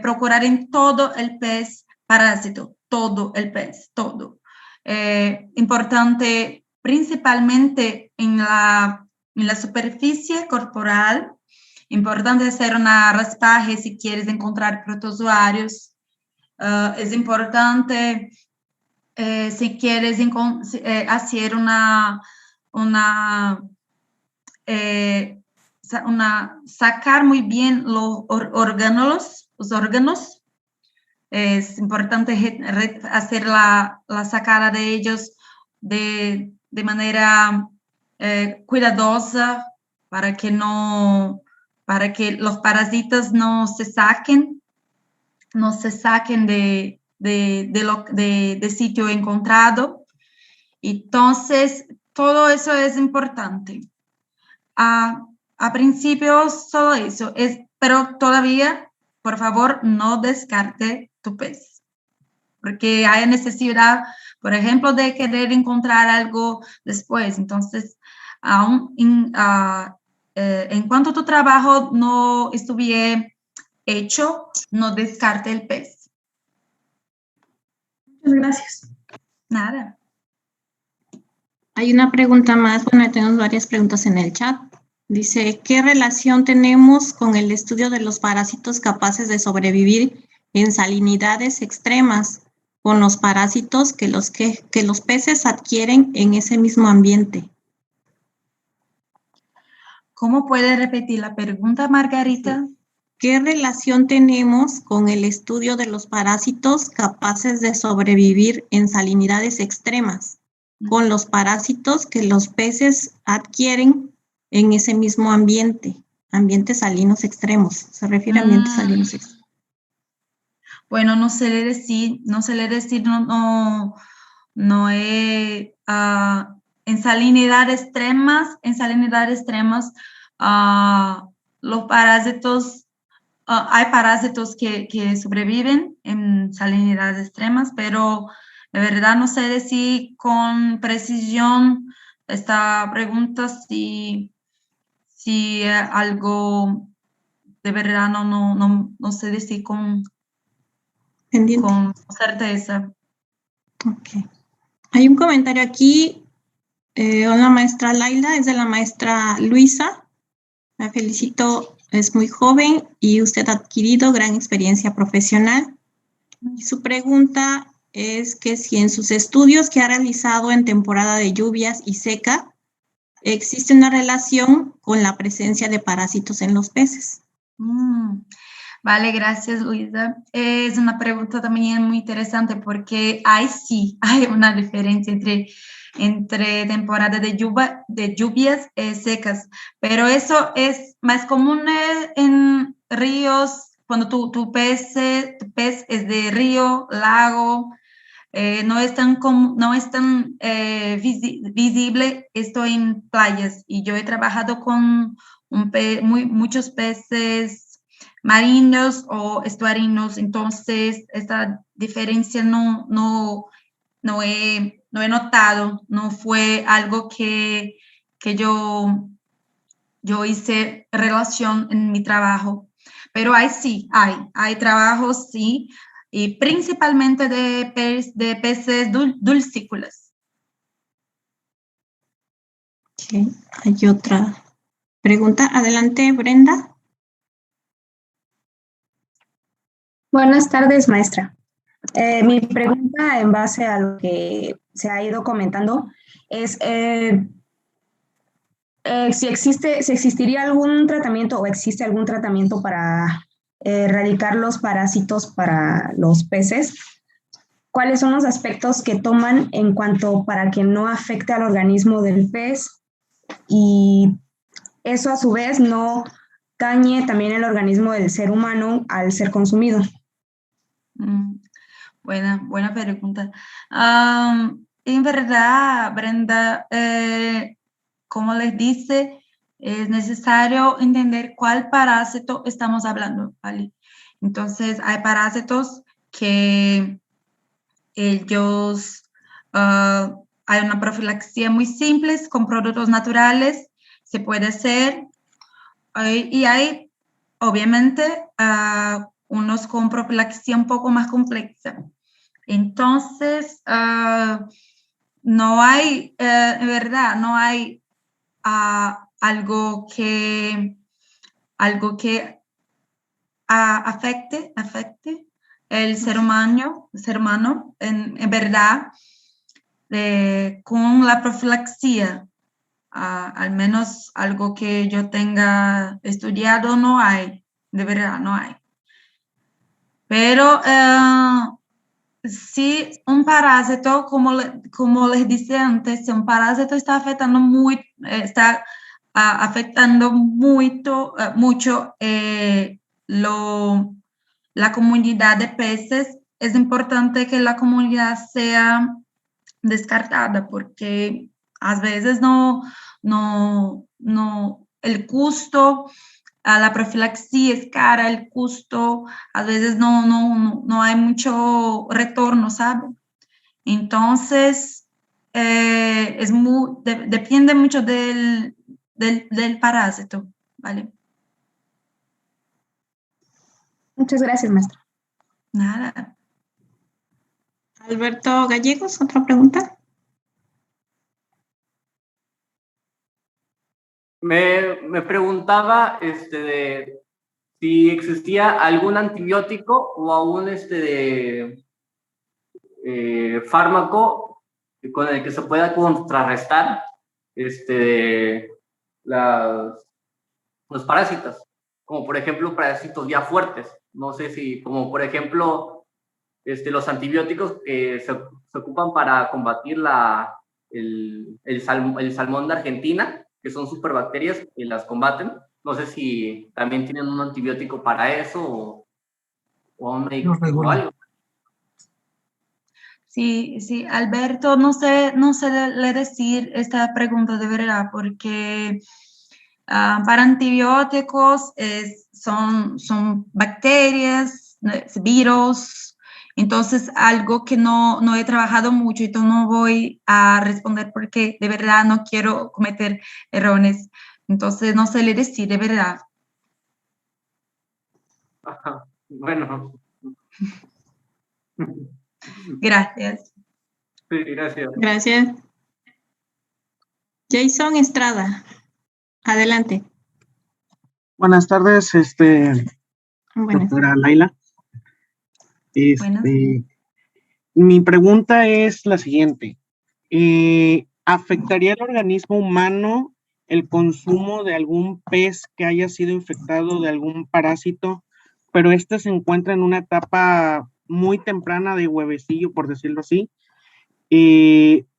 procurar en todo el pez parásito, todo el pez, todo. Importante principalmente en la superficie corporal. Importante hacer una raspaje si quieres encontrar protozoarios. Es importante si quieres hacer sacar muy bien los órganos. Es importante hacer la sacada de ellos de manera cuidadosa para que los parásitos no se saquen de sitio encontrado. Entonces, todo eso es importante. A principio, solo eso, pero todavía, por favor, no descarte tu pez, porque hay necesidad, por ejemplo, de querer encontrar algo después. Entonces, en cuanto tu trabajo no estuviera hecho, no descarte el pez. Muchas gracias. Nada. Hay una pregunta más, bueno, tenemos varias preguntas en el chat. Dice, ¿qué relación tenemos con el estudio de los parásitos capaces de sobrevivir en salinidades extremas con los parásitos que los peces adquieren en ese mismo ambiente? ¿Cómo puede repetir la pregunta, Margarita? ¿Qué relación tenemos con el estudio de los parásitos capaces de sobrevivir en salinidades extremas con los parásitos que los peces adquieren en ese mismo ambientes salinos extremos? Se refiere a ambientes salinos extremos. Bueno, no sé le decir, no es en salinidades extremas, los parásitos, hay parásitos que sobreviven en salinidades extremas, pero de verdad no sé decir con precisión esta pregunta si algo de verdad no sé decir con certeza. Ok. Hay un comentario aquí. Hola, maestra Laila, es de la maestra Luisa. La felicito, es muy joven y usted ha adquirido gran experiencia profesional. Y su pregunta es que si en sus estudios que ha realizado en temporada de lluvias y seca, existe una relación con la presencia de parásitos en los peces. Vale, gracias, Luisa. Es una pregunta también muy interesante porque hay una diferencia entre temporada de lluvias secas, pero eso es más común en ríos, cuando tu pez es de río, lago, no es tan visible esto en playas, y yo he trabajado con muchos peces marinos o estuarinos, entonces esta diferencia no he notado, no fue algo que yo hice relación en mi trabajo, pero hay trabajos, sí, y principalmente de peces dulcícolas. Okay. Hay otra pregunta. Adelante, Brenda. Buenas tardes, maestra. Mi pregunta, en base a lo que se ha ido comentando, es si existiría algún tratamiento o existe algún tratamiento para erradicar los parásitos para los peces. ¿Cuáles son los aspectos que toman en cuanto para que no afecte al organismo del pez y eso a su vez no dañe también el organismo del ser humano al ser consumido? Buena pregunta. En verdad, Brenda, como les dice, es necesario entender cuál parásito estamos hablando, ¿vale? Entonces, hay parásitos que ellos, hay una profilaxia muy simple con productos naturales, se puede hacer, y hay obviamente, unos con profilaxia un poco más compleja. Entonces, no hay, en verdad, no hay algo que afecte el ser humano en verdad, con la profilaxia. Al menos algo que yo tenga estudiado no hay, de verdad no hay. Pero si un parásito, como les dije antes, si un parásito está afectando mucho la comunidad de peces, es importante que la comunidad sea descartada, porque a veces el costo a la profilaxia es cara, el costo, a veces no hay mucho retorno, ¿sabe? Entonces, depende mucho del parásito, ¿vale? Muchas gracias, maestra. Nada. Alberto Gallegos, ¿otra pregunta? Me preguntaba de si existía algún antibiótico o algún fármaco con el que se pueda contrarrestar los parásitos, como por ejemplo parásitos ya fuertes. No sé si, como por ejemplo, los antibióticos que se ocupan para combatir el salmón de Argentina, que son superbacterias que las combaten. No sé si también tienen un antibiótico para eso o un medicamento o algo. Sí, Alberto, no sé le decir esta pregunta de verdad, porque para antibióticos son bacterias, virus, entonces algo que no he trabajado mucho, entonces no voy a responder porque de verdad no quiero cometer errores, entonces no sé le decir de verdad. Ajá. Bueno. Gracias. Sí, gracias. Gracias. Jason Estrada, adelante. Buenas tardes, doctora Laila. Mi pregunta es la siguiente. ¿Afectaría al organismo humano el consumo de algún pez que haya sido infectado de algún parásito, pero este se encuentra en una etapa muy temprana de huevecillo, por decirlo así?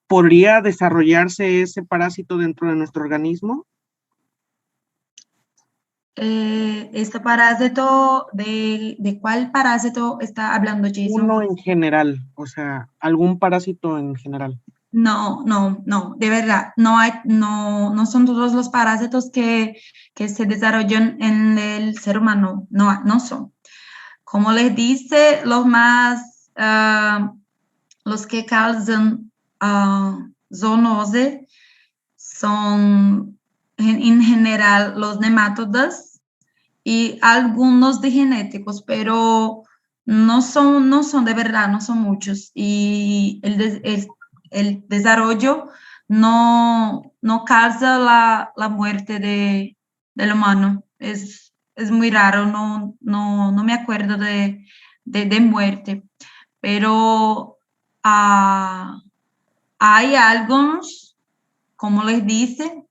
¿Podría desarrollarse ese parásito dentro de nuestro organismo? Este parásito, ¿de cuál parásito está hablando Jason? Uno en general, o sea, algún parásito en general. No, de verdad, no son todos los parásitos que se desarrollan en el ser humano, no son. Como les dice, los que causan zoonose son en general los nematodas y algunos de genéticos, pero no son de verdad, no son muchos. Y el desarrollo no causa la muerte del humano. Es muy raro, no me acuerdo de muerte, pero hay algunos, como les dice,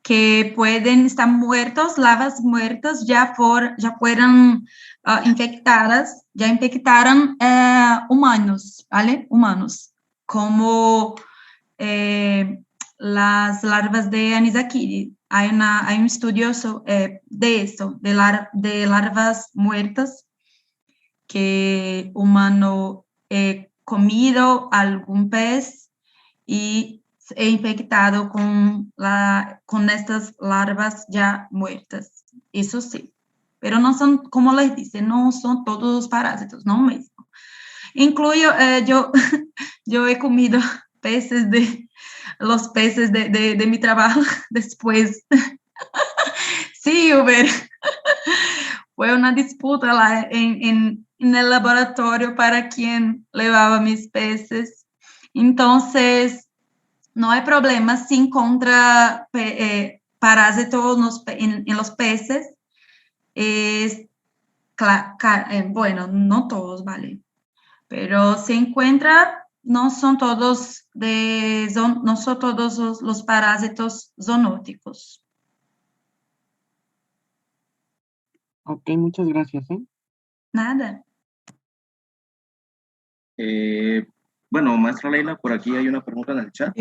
que pueden estar muertos, larvas muertas, ya fueron infectadas, ya infectaron humanos, ¿vale? Humanos, como las larvas de Anisakis. Hay un estudio de eso, de larvas muertas que humano comido algún pez y he infectado con estas larvas ya muertas. Eso sí, pero no son, como les dice, no son todos los parásitos, no mismo. Incluyo, yo he comido los peces de mi trabajo después. Sí, Uber. fue una disputa en el laboratorio para quién llevaba mis peces. Entonces, no hay problema si encuentra parásitos en los peces. Bueno, no todos, ¿vale? Pero se encuentra, no son todos los parásitos zoonóticos. Ok, muchas gracias. Nada. Bueno, maestra Leila, por aquí hay una pregunta en el chat.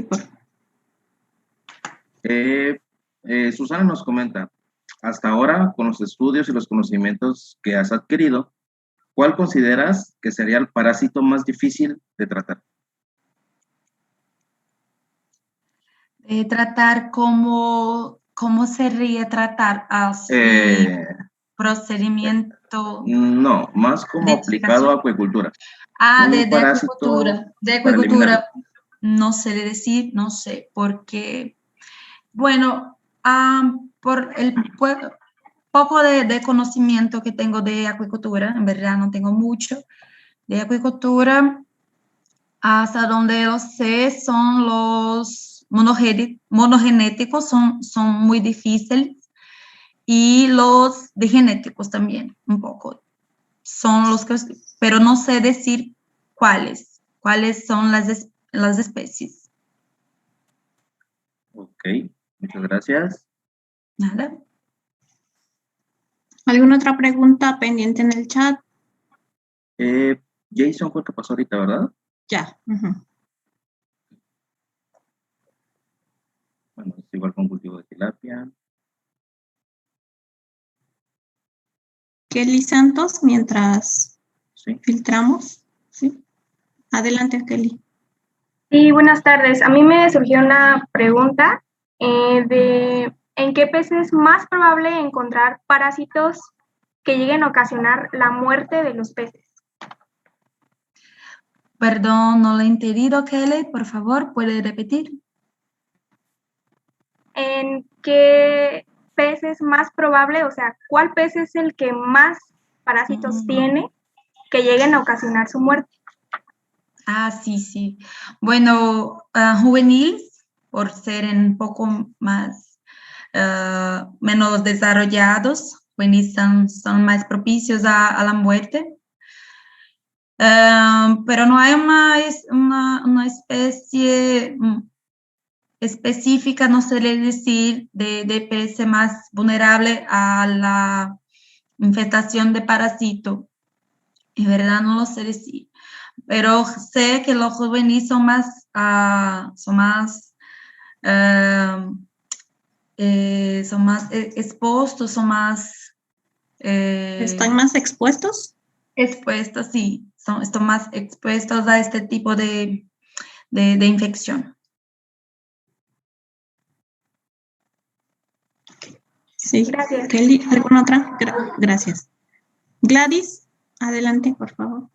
Susana nos comenta, hasta ahora, con los estudios y los conocimientos que has adquirido, ¿cuál consideras que sería el parásito más difícil de tratar? Tratar cómo sería tratar así, procedimiento. No, más como aplicado a acuicultura. De acuicultura. De acuicultura, no sé decir, no sé, porque, bueno, por el poco de conocimiento que tengo de acuicultura, en verdad no tengo mucho, de acuicultura, hasta donde lo sé, son los monogenéticos, son muy difíciles, y los digenéticos también, un poco. Son los que, pero no sé decir cuáles son las especies. Ok, muchas gracias. Nada. ¿Alguna otra pregunta pendiente en el chat? Jason fue el que pasó ahorita, ¿verdad? Ya. Bueno, es igual con cultivo de tilapia. Kelly Santos, mientras filtramos. ¿Sí? Adelante, Kelly. Sí, buenas tardes. A mí me surgió una pregunta de ¿en qué pez es más probable encontrar parásitos que lleguen a ocasionar la muerte de los peces? Perdón, no lo he entendido, Kelly. Por favor, ¿puede repetir? ¿En qué pez es más probable? O sea, ¿cuál pez es el que más parásitos tiene que lleguen a ocasionar su muerte? Sí. Bueno, juveniles, por ser un poco más, menos desarrollados, juveniles son más propicios a la muerte. Pero no hay una especie específica, no sé decir, de pez más vulnerable a la infestación de parásito. En verdad no lo sé decir. Pero sé que los juveniles son más expuestos, son más... ¿Están más expuestos? Expuestos, sí. Están más expuestos a este tipo de infección. Sí. Gracias. Kelly, ¿alguna otra? Gracias. Gladys, adelante, por favor.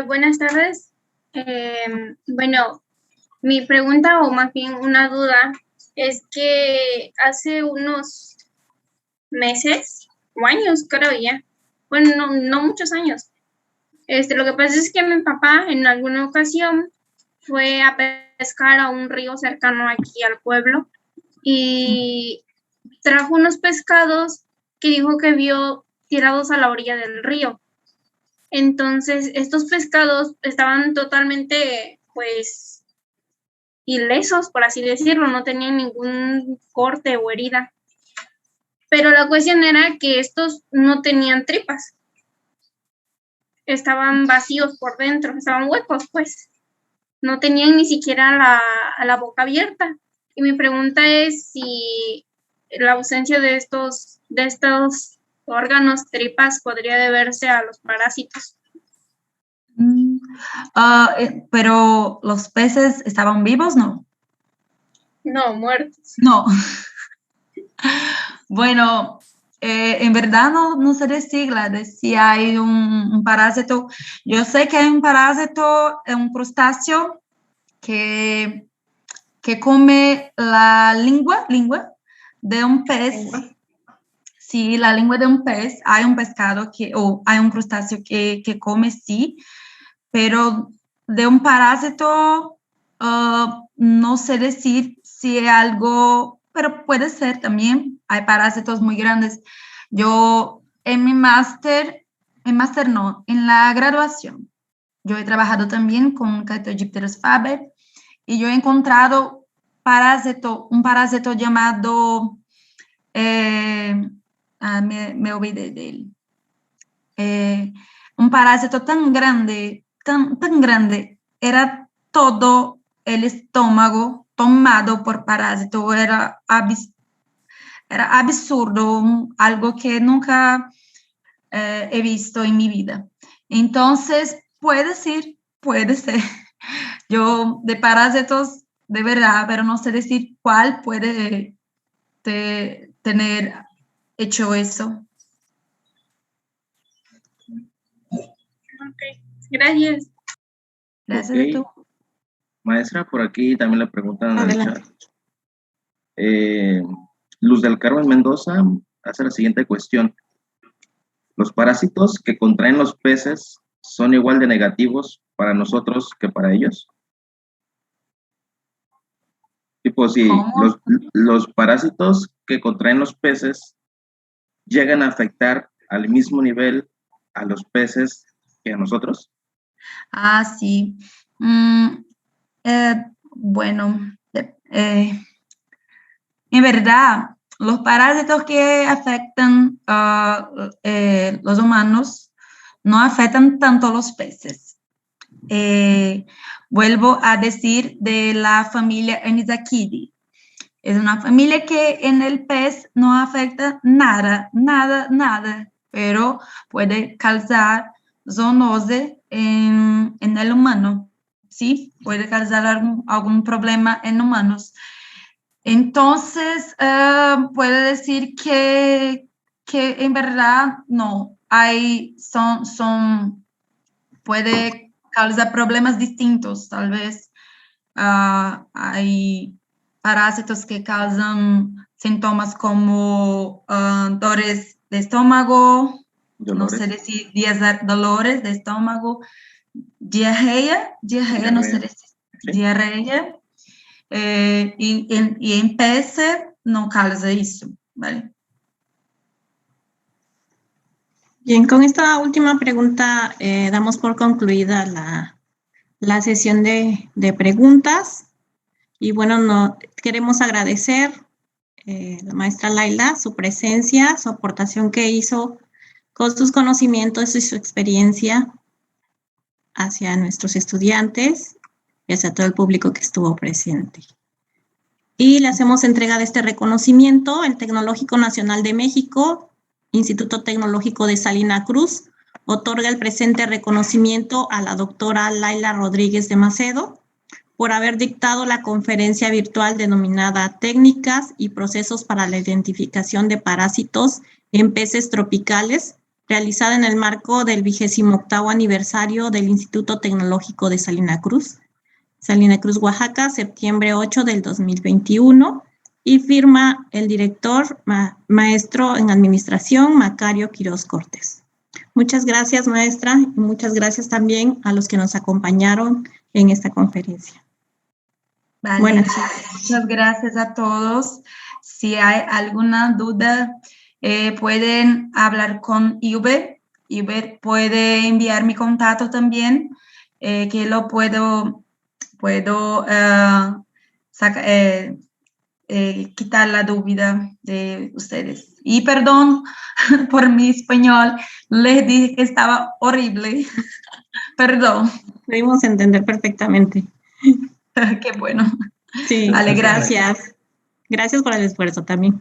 Buenas tardes. Bueno, mi pregunta, o más bien una duda, es que hace unos meses o años, creo ya, bueno, no muchos años, lo que pasa es que mi papá en alguna ocasión fue a pescar a un río cercano aquí al pueblo y trajo unos pescados que dijo que vio tirados a la orilla del río. Entonces, estos pescados estaban totalmente, pues, ilesos, por así decirlo, no tenían ningún corte o herida. Pero la cuestión era que estos no tenían tripas. Estaban vacíos por dentro, estaban huecos, pues. No tenían ni siquiera la boca abierta. Y mi pregunta es si la ausencia de estos órganos, tripas, podría deberse a los parásitos. Pero los peces estaban vivos, ¿no? No, muertos. No. Bueno, en verdad no sé decir si hay un parásito. Yo sé que hay un parásito, un crustáceo que come la lengua de un pez, sí, la lengua de un pez, hay un pescado o hay un crustáceo que come, sí, pero de un parásito no sé decir si es algo, pero puede ser también, hay parásitos muy grandes. Yo en mi máster no, en la graduación, yo he trabajado también con Chaetogypterus faber y yo he encontrado un parásito llamado, me olvidé de él, un parásito tan grande, tan grande, era todo el estómago tomado por parásito, era absurdo, algo que nunca he visto en mi vida. Entonces, puede ser. Yo de parásitos, de verdad, pero no sé decir cuál puede tener hecho eso. Ok, gracias. Gracias a tú. Maestra, por aquí también le preguntan en el chat. Luz del Carmen Mendoza hace la siguiente cuestión. ¿Los parásitos que contraen los peces son igual de negativos para nosotros que para ellos? Tipo, si los parásitos que contraen los peces llegan a afectar al mismo nivel a los peces que a nosotros. Ah, sí. Bueno, en verdad, los parásitos que afectan a los humanos no afectan tanto a los peces. Vuelvo a decir de la familia Anisakidae. Es una familia que en el pez no afecta nada, pero puede causar zoonose en el humano, ¿sí? Puede causar algún problema en humanos. Entonces, puede decir que en verdad no, puede causar problemas distintos, tal vez. Hay parásitos que causan síntomas como dolores de estómago, no sé decir, dolores de estómago, diarrea, no sé decir, diarrea, y en peces no causa eso, ¿vale? Bien, con esta última pregunta damos por concluida la sesión de preguntas. Y bueno, queremos agradecer a la maestra Laila su presencia, su aportación que hizo con sus conocimientos y su experiencia hacia nuestros estudiantes y hacia todo el público que estuvo presente. Y le hacemos entrega de este reconocimiento el Tecnológico Nacional de México, Instituto Tecnológico de Salina Cruz, otorga el presente reconocimiento a la doctora Laila Rodríguez de Macedo por haber dictado la conferencia virtual denominada Técnicas y Procesos para la Identificación de Parásitos en Peces Tropicales, realizada en el marco del 28º aniversario del Instituto Tecnológico de Salina Cruz, Oaxaca, septiembre 8 del 2021, y firma el director, maestro en administración, Macario Quiroz Cortés. Muchas gracias, maestra, y muchas gracias también a los que nos acompañaron en esta conferencia. Vale, muchas gracias a todos. Si hay alguna duda, pueden hablar con Uber. Uber puede enviar mi contacto también, que lo puedo quitar la duda de ustedes. Y perdón por mi español, les dije que estaba horrible. Perdón. Pudimos entender perfectamente. Qué bueno. Sí, vale, gracias. Gracias por el esfuerzo también.